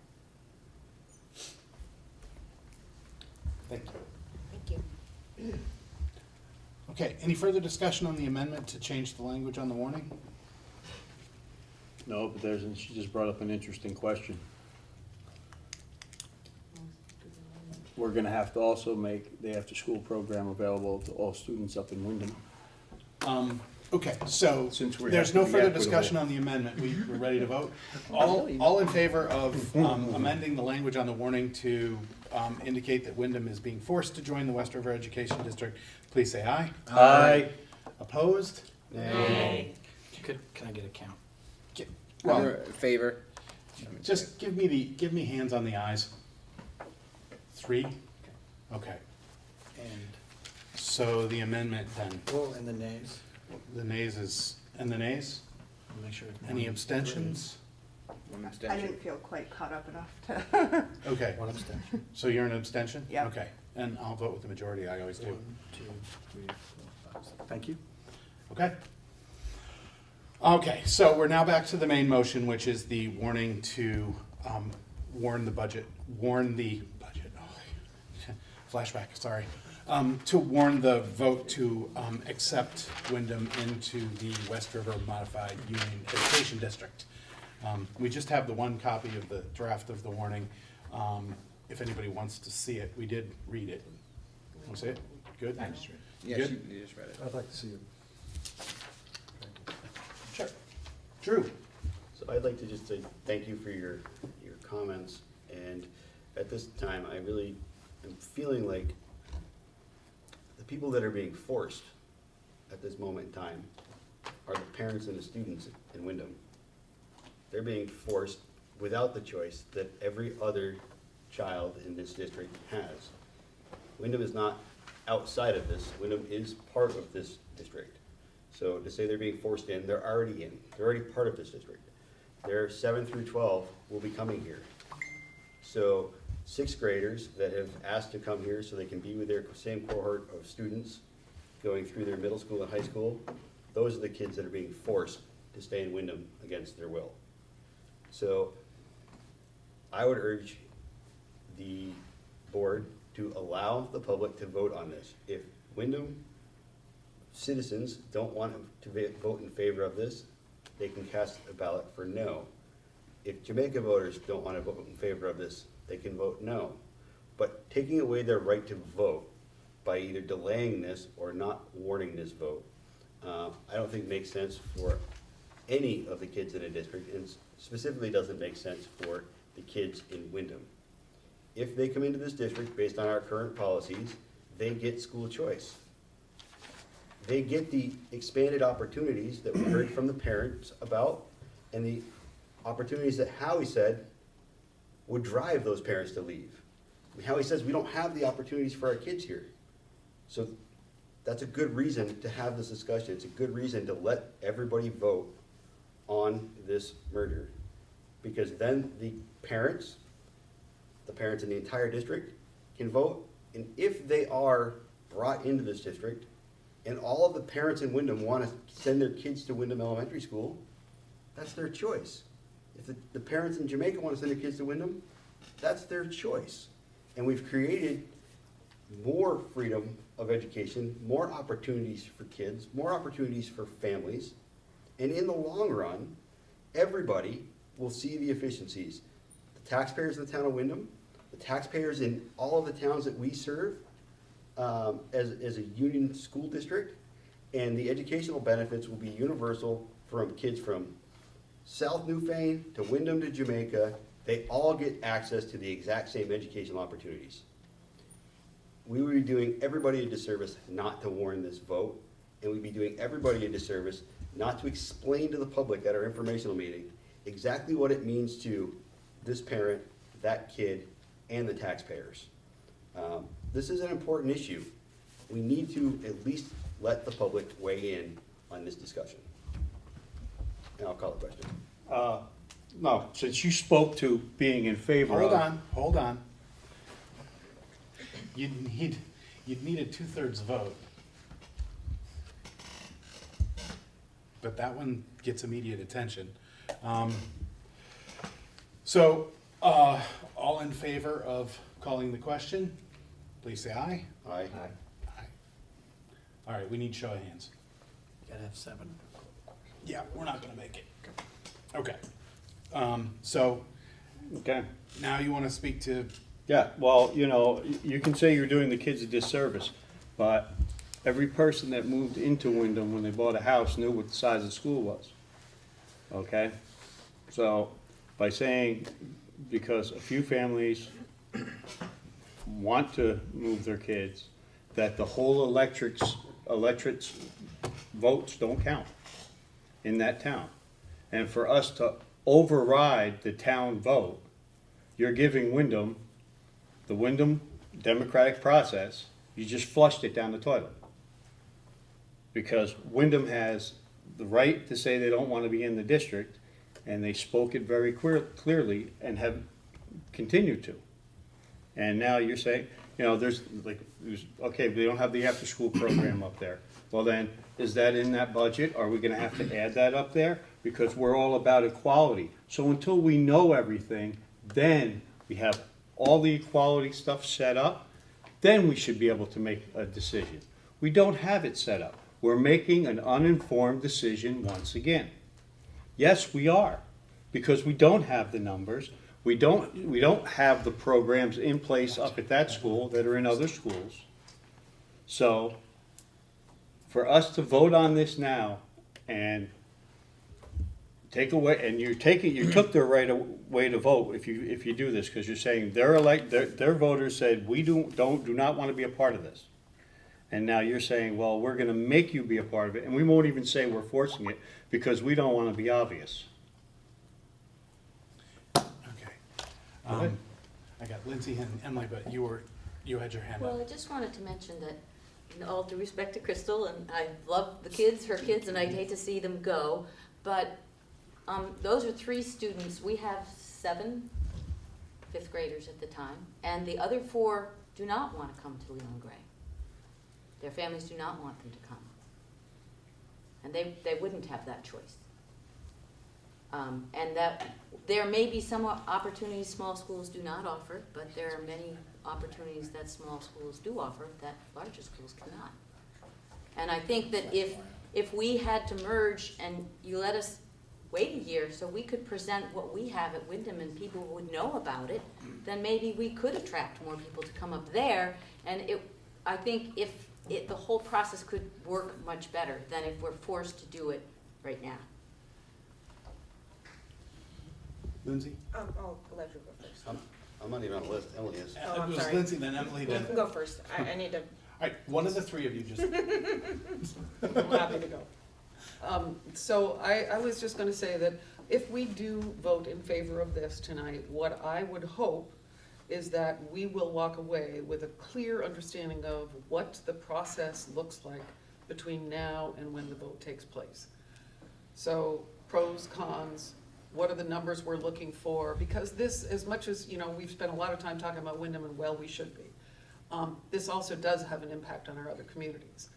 Thank you. Thank you. Okay, any further discussion on the amendment to change the language on the warning? No, but she just brought up an interesting question. We're gonna have to also make the after-school program available to all students up in Wyndham. Okay, so Since we there's have no to be further equitable. discussion on the amendment. We're ready to vote. All in favor of amending the language on the warning to indicate that Wyndham is being forced to join the West River Education District, please say aye. Aye. Opposed? Can I get a count? Well, Other favor? just give me hands on the ayes. 3? Okay, And, so the amendment then, well, and the nays? the nays and the nays? I'll make sure. Any abstentions? One I abstention. didn't feel quite caught up enough to. Okay, One abstention. so you're an abstention? Yeah. Okay, and I'll vote with the majority, I always do. 1, 2, 3, 4, 5, 6. Thank you. Okay. Okay, so we're now back to the main motion, which is the warning to warn the budget, flashback, sorry. To warn the vote to accept Wyndham into the West River Modified Union Education District. We just have the one copy of the draft of the warning. If anybody wants to see it, we did read it. Want to see it? Good? Yeah, Good? you just read it. I'd like to see it. Sure. Drew? So I'd like to just say thank you for your comments, and at this time, I really am feeling like the people that are being forced at this moment in time are the parents and the students in Wyndham. They're being forced without the choice that every other child in this district has. Wyndham is not outside of this, Wyndham is part of this district. So to say they're being forced in, they're already in, they're already part of this district. Their 7 through 12 will be coming here. So 6th graders that have asked to come here so they can be with their same cohort of students going through their middle school and high school, those are the kids that are being forced to stay in Wyndham against their will. So I would urge the board to allow the public to vote on this. If Wyndham citizens don't want to vote in favor of this, they can cast a ballot for no. If Jamaica voters don't want to vote in favor of this, they can vote no. But taking away their right to vote by either delaying this or not warning this vote, I don't think makes sense for any of the kids in a district, and specifically doesn't make sense for the kids in Wyndham. If they come into this district based on our current policies, they get school choice. They get the expanded opportunities that we heard from the parents about, and the opportunities that Howie said would drive those parents to leave. Howie says we don't have the opportunities for our kids here. So that's a good reason to have this discussion. It's a good reason to let everybody vote on this merger. Because then the parents in the entire district can vote, and if they are brought into this district, and all of the parents in Wyndham want to send their kids to Wyndham Elementary School, that's their choice. If the parents in Jamaica want to send their kids to Wyndham, that's their choice. And we've created more freedom of education, more opportunities for kids, more opportunities for families. And in the long run, everybody will see the efficiencies. The taxpayers in the town of Wyndham, the taxpayers in all of the towns that we serve as a union school district, and the educational benefits will be universal from kids from South Newfane to Wyndham to Jamaica. They all get access to the exact same educational opportunities. We would be doing everybody a disservice not to warn this vote, and we'd be doing everybody a disservice not to explain to the public at our informational meeting exactly what it means to this parent, that kid, and the taxpayers. This is an important issue. We need to at least let the public weigh in on this discussion. And I'll call the question. No, since you spoke to being in favor of. Hold on. You'd need a 2/3 vote. But that one gets immediate attention. So, all in favor of calling the question, please say aye. Aye. Aye. All right, we need show of hands. Gotta have 7. Yeah, we're not gonna make it. Okay. So Okay. now you wanna speak to, Yeah, well, you know, you can say you're doing the kids a disservice, but every person that moved into Wyndham when they bought a house knew what the size of the school was. Okay? So by saying, because a few families want to move their kids, that the whole electrics votes don't count in that town. And for us to override the town vote, you're giving Wyndham, the Wyndham democratic process, you just flushed it down the toilet. Because Wyndham has the right to say they don't want to be in the district, and they spoke it very clearly and have continued to. And now you're saying, you know, okay, they don't have the after-school program up there. Well then, is that in that budget? Are we gonna have to add that up there? Because we're all about equality. So until we know everything, then we have all the equality stuff set up, then we should be able to make a decision. We don't have it set up. We're making an uninformed decision once again. Yes, we are, because we don't have the numbers. We don't have the programs in place up at that school that are in other schools. So for us to vote on this now and take away, and you took their right away to vote if you do this, because you're saying their voters said we do not want to be a part of this. And now you're saying, well, we're gonna make you be a part of it, and we won't even say we're forcing it because we don't want to be obvious. okay. I got Lindsay and Emily, but you had your hand up. Well, I just wanted to mention that, in all due respect to Crystal, and I love the kids, her kids, and I'd hate to see them go, but those are 3 students. We have 7 fifth graders at the time, and the other 4 do not want to come to Leland Gray. Their families do not want them to come. And they wouldn't have that choice. And that there may be some opportunities small schools do not offer, but there are many opportunities that small schools do offer that larger schools cannot. And I think that if we had to merge and you let us wait a year so we could present what we have at Wyndham and people would know about it, then maybe we could attract more people to come up there. And I think the whole process could work much better than if we're forced to do it right now. Lindsay? I'll let you go first. I'm not even on the list, Emily is. Oh, I'm It was sorry. Lindsay, then Emily, You then. can go first. I need to, All right, one of the 3 of you just. I'm happy to go. So I was just gonna say that if we do vote in favor of this tonight, what I would hope is that we will walk away with a clear understanding of what the process looks like between now and when the vote takes place. So pros, cons, what are the numbers we're looking for? Because this, as much as, you know, we've spent a lot of time talking about Wyndham, and well, we should be. This also does have an impact on our other communities.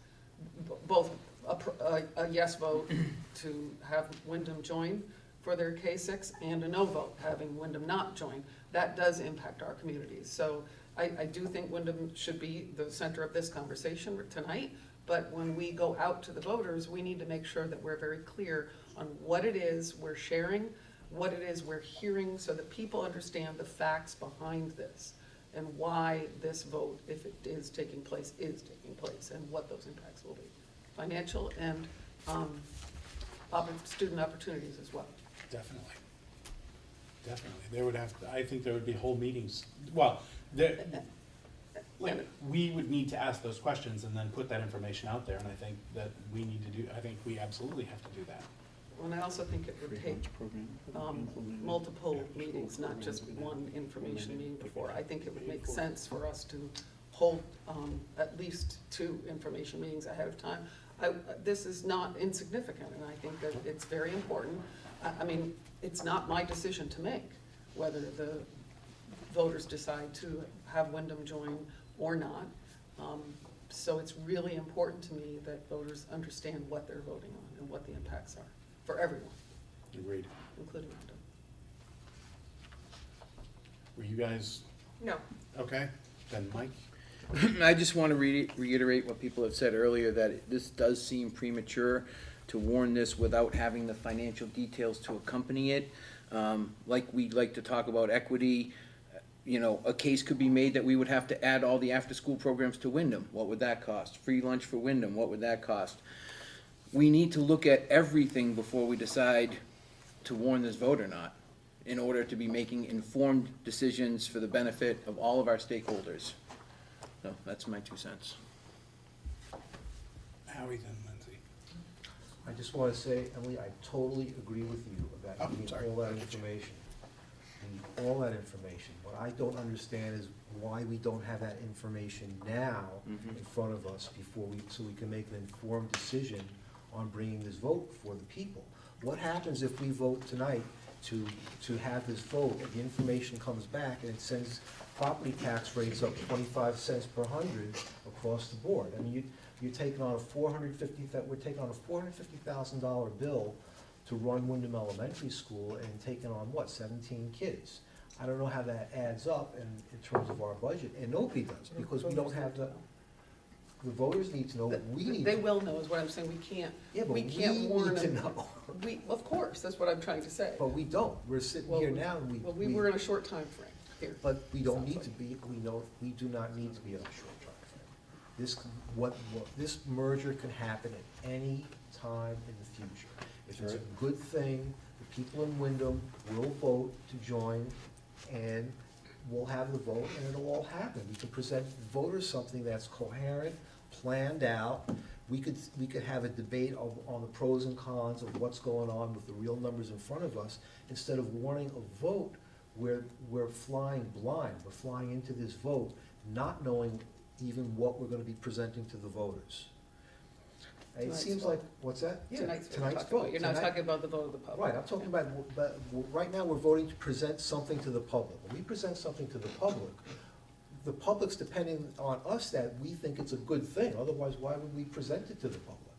Both a yes vote to have Wyndham join for their K-6 and a no vote, having Wyndham not join. That does impact our communities. So I do think Wyndham should be the center of this conversation tonight, but when we go out to the voters, we need to make sure that we're very clear on what it is we're sharing, what it is we're hearing, so that people understand the facts behind this and why this vote, if it is taking place, and what those impacts will be. Financial and student opportunities as well. Definitely. Definitely. There would have, I think there would be whole meetings, well, there, we would need to ask those questions and then put that information out there, and I think that we need to do, I think we absolutely have to do that. And I also think it would take multiple meetings, not just one information meeting before. I think it would make sense for us to hold at least 2 information meetings ahead of time. This is not insignificant, and I think that it's very important. I mean, it's not my decision to make whether the voters decide to have Wyndham join or not. So it's really important to me that voters understand what they're voting on and what the impacts are for everyone, Agreed. including Wyndham. Were you guys No. okay? Then Mike? I just want to reiterate what people have said earlier, that this does seem premature to warn this without having the financial details to accompany it. Like we like to talk about equity, you know, a case could be made that we would have to add all the after-school programs to Wyndham. What would that cost? Free lunch for Wyndham, what would that cost? We need to look at everything before we decide to warn this vote or not, in order to be making informed decisions for the benefit of all of our stakeholders. So that's my 2 cents. Howie, then Lindsay. I just want to say, Emily, I totally agree with you about Oh, needing sorry. all that information. We need all that information. What I don't understand is why we don't have that information now in front of us before so we can make an informed decision on bringing this vote for the people. What happens if we vote tonight to have this vote, and the information comes back and it sends property tax rates up 25 cents per hundred across the board? I mean, you're taking on we're taking on a $450,000 bill to run Wyndham Elementary School and taking on, what, 17 kids? I don't know how that adds up in terms of our budget, and nobody does, because we don't have the voters need to know, we need to. They will know, is what I'm saying. Yeah, but we can't warn need to them. know. Of course, that's what I'm trying to say. But we don't. We're sitting Well, here now and Well, we were in a short time frame here. But we don't need Sounds to be, we do not need to be on a short time frame. This merger can happen at any time in the future. If it's a good thing, the people in Wyndham will vote to join, and we'll have the vote, and it'll all happen. We can present voters something that's coherent, planned out. We could have a debate on the pros and cons of what's going on with the real numbers in front of us, instead of warning a vote where we're flying blind. We're flying into this vote not knowing even what we're gonna be presenting to the voters. It Tonight's seems vote. like, what's that? Yeah, Tonight's tonight's talking about. vote. You're not Tonight- talking about the vote of the public. Right, I'm talking about, but right now, we're voting to present something to the public. When we present something to the public's depending on us that we think it's a good thing, otherwise why would we present it to the public?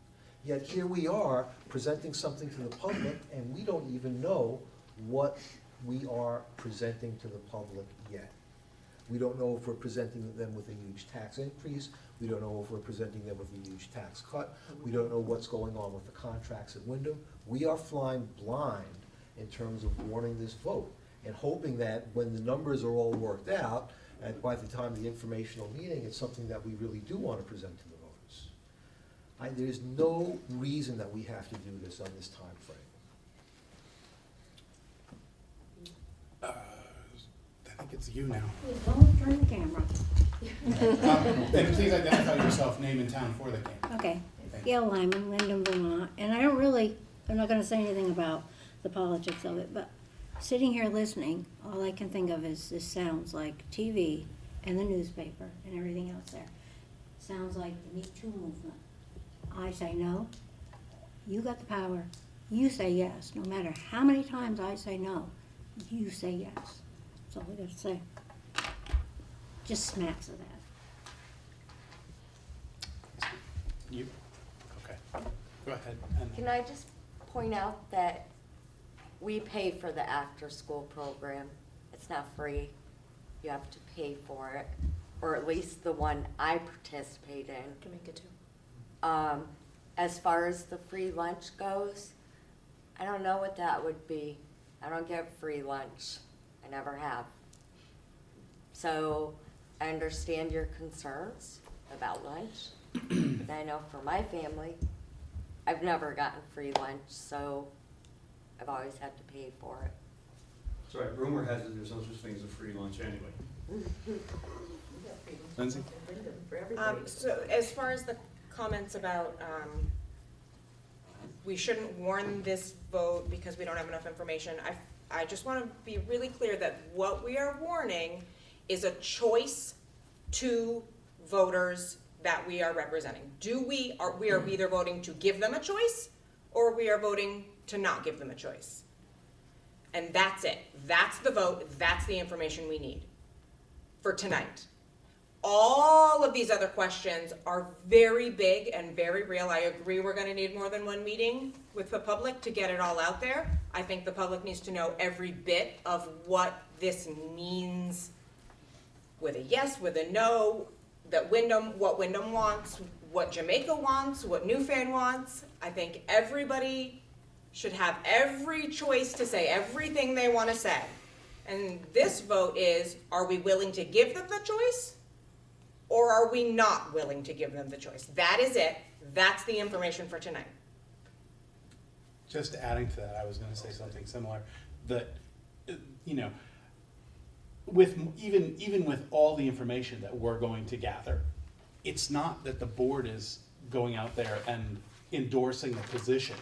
Yet here we are, presenting something to the public, and we don't even know what we are presenting to the public yet. We don't know if we're presenting them with a huge tax increase, we don't know if we're presenting them with a huge tax cut, we don't know what's going on with the contracts at Wyndham. We are flying blind in terms of warning this vote, and hoping that when the numbers are all worked out, and by the time of the informational meeting, it's something that we really do want to present to the voters. There's no reason that we have to do this on this time frame. I think it's you now. Don't turn the camera. Then please identify yourself, name and town for the camera. Okay, Thank you. Gail Lyman, Wyndham, Vermont, and I'm not gonna say anything about the politics of it, but sitting here listening, all I can think of is this sounds like TV and the newspaper and everything else there. Sounds like the Me Too movement. I say no, you got the power, you say yes, no matter how many times I say no, you say yes. That's all I gotta say. Just smacks of that. You, okay, go ahead. And- Can I just point out that we pay for the after-school program? It's not free. You have to pay for it, or at least the one I participate in. Can make it too. As far as the free lunch goes, I don't know what that would be. I don't get free lunch. I never have. So I understand your concerns about lunch. But I know for my family, I've never gotten free lunch, so I've always had to pay for it. That's right, rumor has it there's no such thing as a free lunch anyway. Lindsay? So as far as the comments about, we shouldn't warn this vote because we don't have enough information, I just want to be really clear that what we are warning is a choice to voters that we are representing. We are either voting to give them a choice, or we are voting to not give them a choice. And that's it. That's the vote. That's the information we need for tonight. All of these other questions are very big and very real. I agree we're gonna need more than one meeting with the public to get it all out there. I think the public needs to know every bit of what this means with a yes, with a no, that what Wyndham wants, what Jamaica wants, what Newfane wants. I think everybody should have every choice to say everything they wanna say. And this vote is, are we willing to give them the choice? Or are we not willing to give them the choice? That is it. That's the information for tonight. Just adding to that, I was gonna say something similar, that, you know, even with all the information that we're going to gather, it's not that the board is going out there and endorsing a position.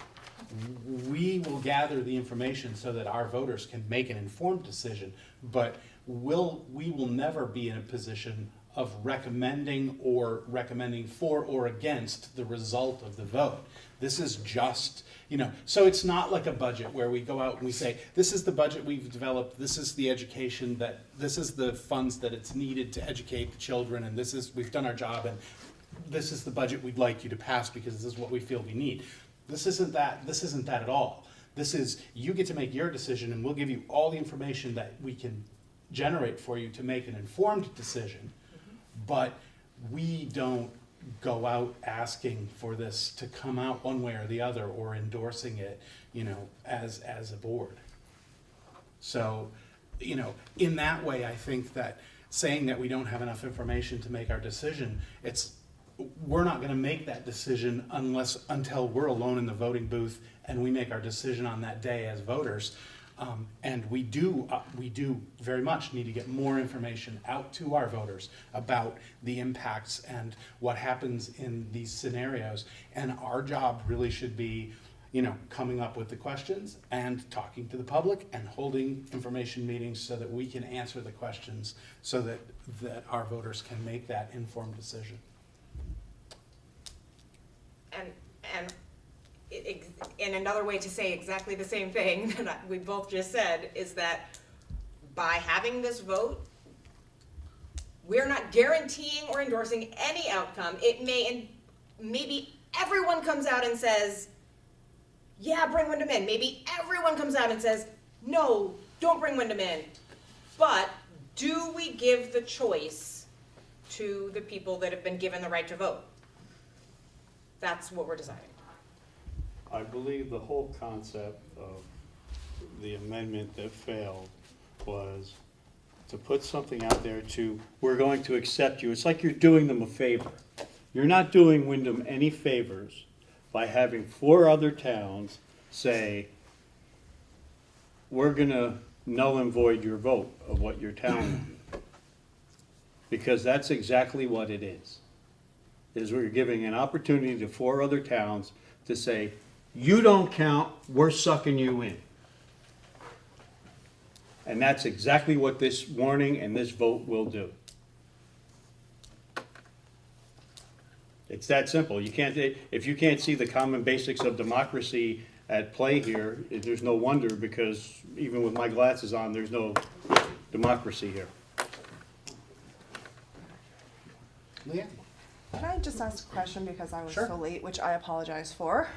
We will gather the information so that our voters can make an informed decision, but we will never be in a position of recommending for or against the result of the vote. This is just, you know, so it's not like a budget where we go out and we say, this is the budget we've developed, this is the education this is the funds that it's needed to educate the children, and we've done our job, and this is the budget we'd like you to pass because this is what we feel we need. This isn't that at all. This is, you get to make your decision, and we'll give you all the information that we can generate for you to make an informed decision. But we don't go out asking for this to come out one way or the other, or endorsing it, you know, as a board. So, you know, in that way, I think that saying that we don't have enough information to make our decision, we're not gonna make that decision until we're alone in the voting booth and we make our decision on that day as voters. And we do very much need to get more information out to our voters about the impacts and what happens in these scenarios. And our job really should be, you know, coming up with the questions and talking to the public and holding information meetings so that we can answer the questions so that our voters can make that informed decision. And another way to say exactly the same thing that we both just said is that by having this vote, we're not guaranteeing or endorsing any outcome. It may, and maybe everyone comes out and says, yeah, bring Wyndham in. Maybe everyone comes out and says, no, don't bring Wyndham in. But do we give the choice to the people that have been given the right to vote? That's what we're deciding. I believe the whole concept of the amendment that failed was to put something out there we're going to accept you. It's like you're doing them a favor. You're not doing Wyndham any favors by having 4 other towns say, we're gonna null and void your vote of what you're telling you. Because that's exactly what it is we're giving an opportunity to 4 other towns to say, you don't count, we're sucking you in. And that's exactly what this warning and this vote will do. It's that simple. If you can't see the common basics of democracy at play here, there's no wonder, because even with my glasses on, there's no democracy here. Leanne? Can I just ask a question because I was Sure. so late, which I apologize for?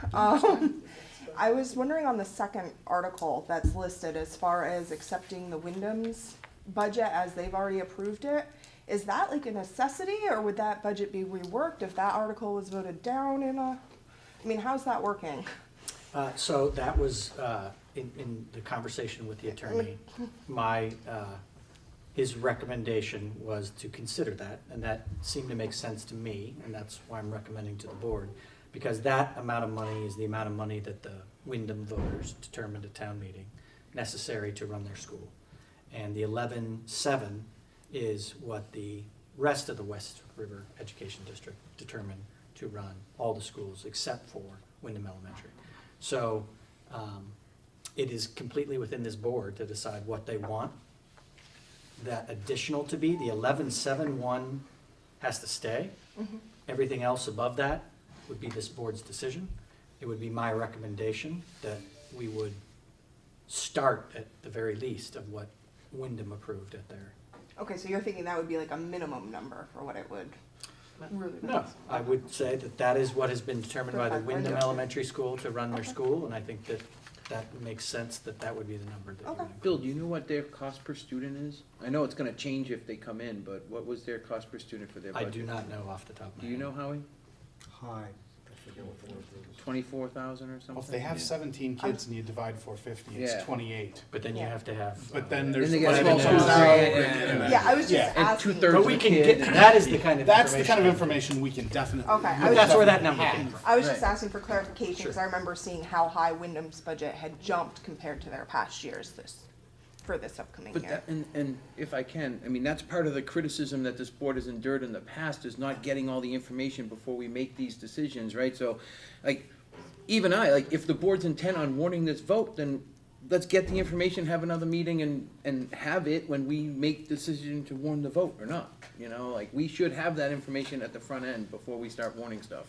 I was wondering on the second article that's listed as far as accepting the Wyndham's budget as they've already approved it. Is that like a necessity, or would that budget be reworked if that article was voted down I mean, how's that working? So that was in the conversation with the attorney. His recommendation was to consider that, and that seemed to make sense to me, and that's why I'm recommending to the board, because that amount of money is the amount of money that the Wyndham voters determined at town meeting necessary to run their school. And the 11.7 is what the rest of the West River Education District determined to run all the schools except for Wyndham Elementary. So it is completely within this board to decide what they want that additional to be. The 11.7.1 has to stay. Everything else above that would be this board's decision. It would be my recommendation that we would start at the very least of what Wyndham approved at their. Okay, so you're thinking that would be like a minimum number for what it would really be? No, I would say that that is what has been determined by the Perfect. Wyndham Elementary School to run their school, and I think that that makes sense that that would be the number that you Okay. would. Bill, do you know what their cost per student is? I know it's gonna change if they come in, but what was their cost per student for their I budget? do not know off the top of my Do head. you know, Howie? Hi. I forget what the word is. 24,000 or something? Well, if they have 17 kids and you divide 450, Yeah. it's 28. But then you Yeah. have to have. But then there's Then they get revenue small out, schools. Yeah, I was just Yeah. And asking. 2/3 But of we the can kid. get, that is the kind of information. That's the kind of information we can definitely. Okay, I we was That's where that definitely number came have. from. I was just Right. asking for clarification, because I remember seeing how high Wyndham's budget had jumped compared to their past years for this upcoming But year. that, and if I can, I mean, that's part of the criticism that this board has endured in the past, is not getting all the information before we make these decisions, right? So, like, even if the board's intent on warning this vote, then let's get the information, have another meeting, and have it when we make the decision to warn the vote or not. You know, like, we should have that information at the front end before we start warning stuff.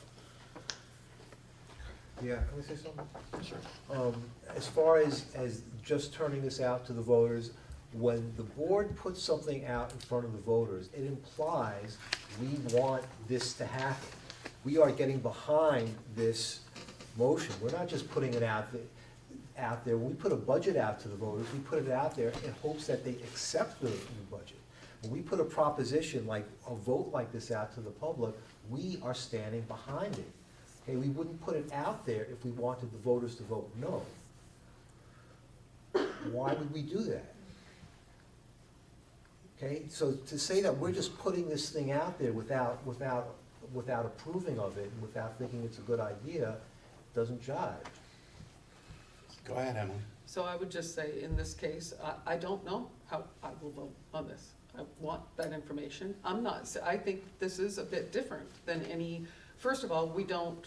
Yeah, can I say something? Sure. As far as just turning this out to the voters, when the board puts something out in front of the voters, it implies we want this to happen. We are getting behind this motion. We're not just putting it out there. When we put a budget out to the voters, we put it out there in hopes that they accept the budget. When we put a proposition like a vote like this out to the public, we are standing behind it. Okay, we wouldn't put it out there if we wanted the voters to vote no. Why would we do that? Okay, so to say that we're just putting this thing out there without approving of it, and without thinking it's a good idea, doesn't jive. Go ahead, Emily. So I would just say, in this case, I don't know how I will vote on this. I want that information. I think this is a bit different than any, first of all, we don't,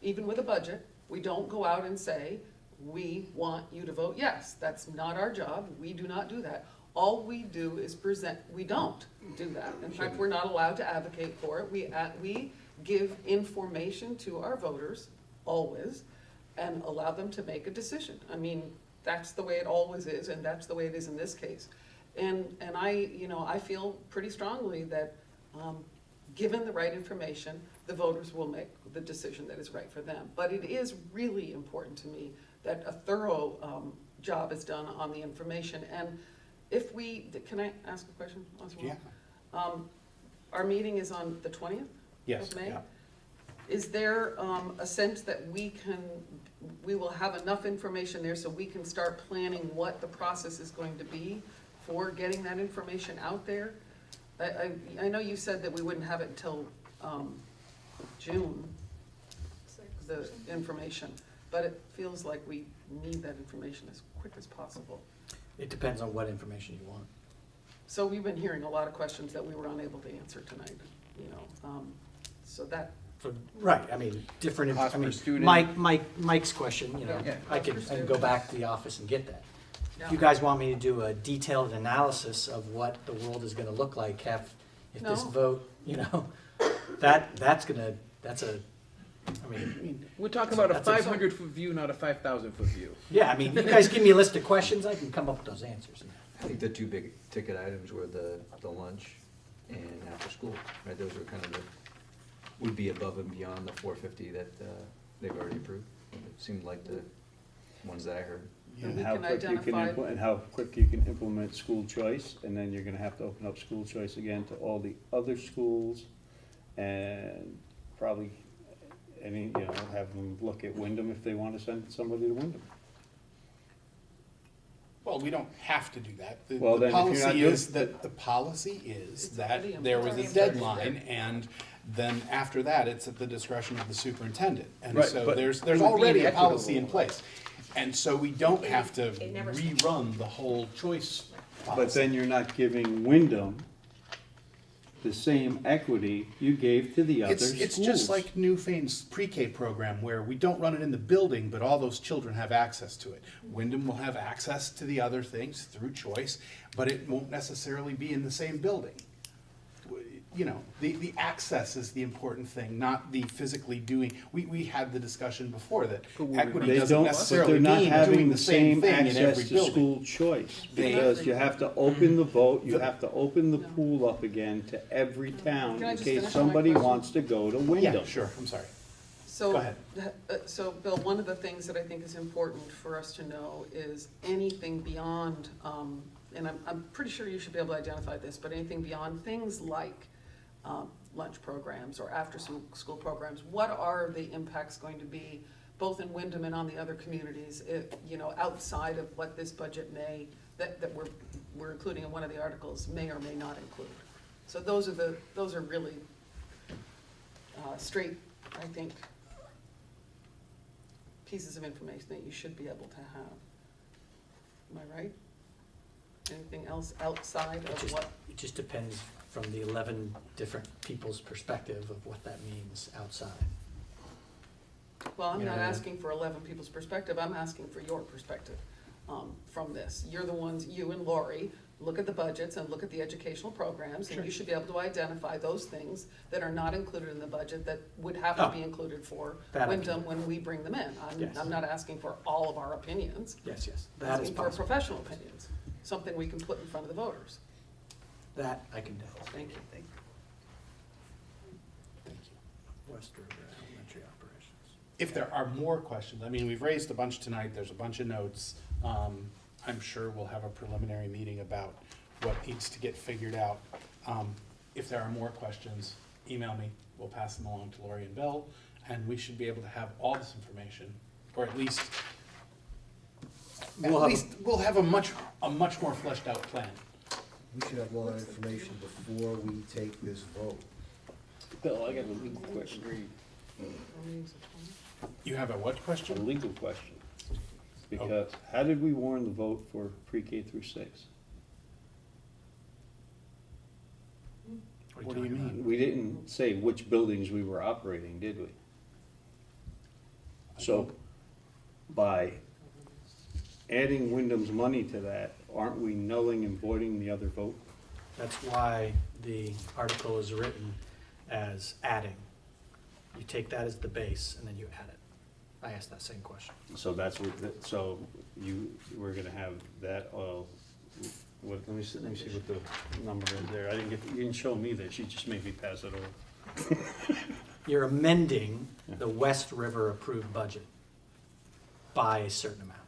even with a budget, we don't go out and say, we want you to vote yes. That's not our job. We do not do that. All we do is present, we don't do that. In fact, we're not allowed to advocate for it. We give information to our voters, always, and allow them to make a decision. I mean, that's the way it always is, and that's the way it is in this case. And I feel pretty strongly that, given the right information, the voters will make the decision that is right for them. But it is really important to me that a thorough job is done on the information. And if can I ask a question as well? Yeah. Our meeting is on the 20th Yes, of May? yeah. Is there a sense that we will have enough information there so we can start planning what the process is going to be for getting that information out there? I know you said that we wouldn't have it until June, the information, but it feels like we need that information as quick as possible. It depends on what information you want. So we've been hearing a lot of questions that we were unable to answer tonight, so that, Right, I mean, different, Cost I per mean, student. Mike's question, Yeah. I can go back to the office and get that. If you yeah. guys want me to do a detailed analysis of what the world is gonna look like, if this No. vote, that's I mean, We're talking about a That's absurd. 500-foot view, not a 5,000-foot view. yeah, I mean, you guys give me a list of questions, I can come up with those answers. I think the two big ticket items were the lunch and after school, right? Those were kind of would be above and beyond the 450 that they've already approved. It seemed like the ones that I heard. And we And how can quick you can, identify- and how quick you can implement school choice, and then you're gonna have to open up school choice again to all the other schools, and probably have them look at Wyndham if they wanna send somebody to Wyndham. Well, we don't have to do that. Well, then, if you're not doing- The policy is It's already that in there place. was a It's already in deadline, and then after that, it's at the discretion of the superintendent. And Right, so but there's it would be already a inequitable. policy in place. And so we don't have to It never- rerun the whole choice But policy. then you're not giving Wyndham the same equity you gave to the other schools. It's just like Newfane's pre-K program, where we don't run it in the building, but all those children have access to it. Wyndham will have access to the other things through choice, but it won't necessarily be in the same building. You know, the access is the important thing, not the physically doing. We had the discussion before that equity They doesn't don't, but necessarily they're not mean having doing the the same same thing in every access to building. school choice, They- because you have to open the vote, you have to open the pool up again to every town Can I in just case finish my somebody question? wants to go to Yeah, Wyndham. sure, I'm sorry. So, Go ahead. So, Bill, one of the things that I think is important for us to know is anything beyond, and I'm pretty sure you should be able to identify this, but anything beyond things like lunch programs or after-school programs, what are the impacts going to be, both in Wyndham and on the other communities, outside of what this budget that we're including in one of the articles, may or may not include? So those are really straight, I think, pieces of information that you should be able to have. Am I right? Anything else outside of what? It just depends from the 11 different people's perspective of what that means outside. Well, I'm You not know, asking for 11 people's perspective, I'm asking for your perspective from this. You're the ones, you and Lori, look at the budgets and look at the educational programs, and you should be able to identify those things that are not included in the budget that would have to be included for That I can Wyndham do. when we bring them in. Yes. I'm not asking for all of our opinions. Yes, that is Asking for possible. professional opinions, something we can put in front of the voters. That I can do. Thank you. Thank you. West River Elementary Operations. If there are more questions, I mean, we've raised a bunch tonight, there's a bunch of notes. I'm sure we'll have a preliminary meeting about what needs to get figured out. If there are more questions, email me, we'll pass them along to Lori and Bill, and we should be able to have all this information, or at least, we'll have a much more fleshed out plan. We should have all that information before we take this vote. Bill, I got a legal question, You have a what a question? legal question. Because how did we warn the vote for pre-K through 6? What do you mean? We didn't say which buildings we were operating, did we? So by adding Wyndham's money to that, aren't we nulling and voiding the other vote? That's why the article is written as adding. You take that as the base and then you add it. I asked that same question. So that's what, so we're gonna have that, let me see what the number is there. You didn't show me this, you just made me pass it over. You're amending the West River approved budget by a certain amount.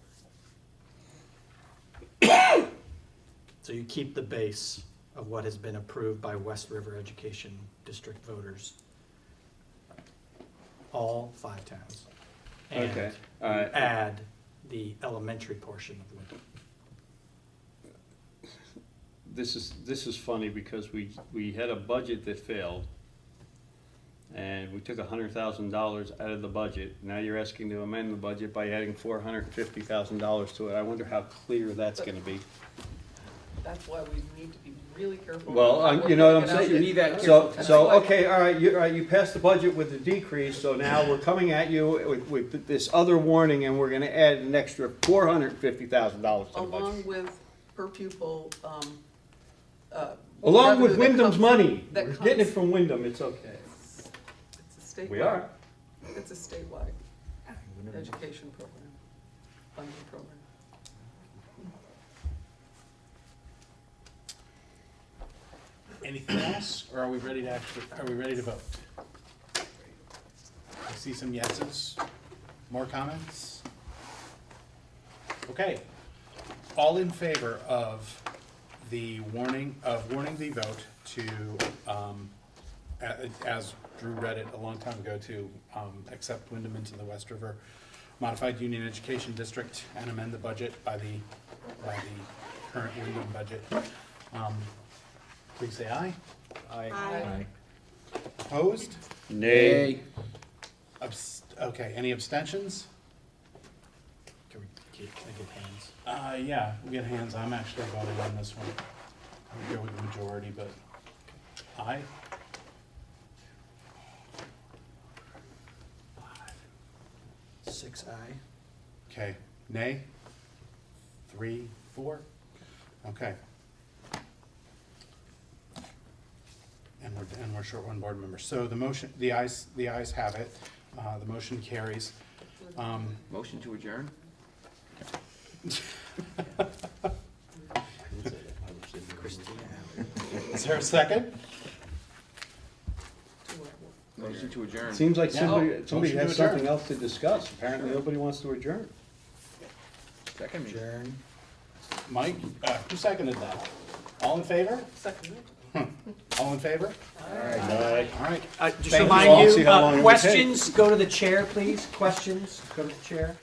So you keep the base of what has been approved by West River Education District voters. All 5 towns. And Okay, you add the elementary portion of Wyndham. This is funny because we had a budget that failed. And we took $100,000 out of the budget. Now you're asking to amend the budget by adding $450,000 to it. I wonder how clear that's gonna be. That's why we need to be really careful. Well, about you know what I'm putting it out saying? there. Need that So- careful. That's So, why- okay, all right, you passed the budget with the decrease, so now we're coming at you with this other warning, and we're gonna add an extra $450,000 to the budget. Along with per pupil, Along with revenue that Wyndham's comes- money. that We're getting it comes- from Wyndham, it's okay. It's a statewide. We are. It's a statewide education program, funding program. Anything else, or are we ready to vote? see some yeses. More comments? Okay. All in favor of warning the vote to, as Drew read it a long time ago, to accept Wyndham into the West River Modified Union Education District and amend the budget by the current Wyndham budget. Please say aye. Aye. Opposed? Nay. Okay, any abstentions? Can I get hands? Yeah, we get hands. I'm actually voting on this one. I would go with the majority, but aye. Six aye. Okay, nay? 3, 4? Okay. And we're short one board member. So the motion, the ayes have it. The motion carries. Motion to adjourn? Is there a second? Motion to adjourn. Seems like Yeah. somebody Motion to has adjourn. something else to discuss. Apparently, nobody wants to adjourn. Second me. Adjourn. Mike, who seconded that? All in favor? Second. All in favor? All right. All right. Just Thank you remind all. you, See how long it would take. questions, go to the chair, please. Questions, go to the chair.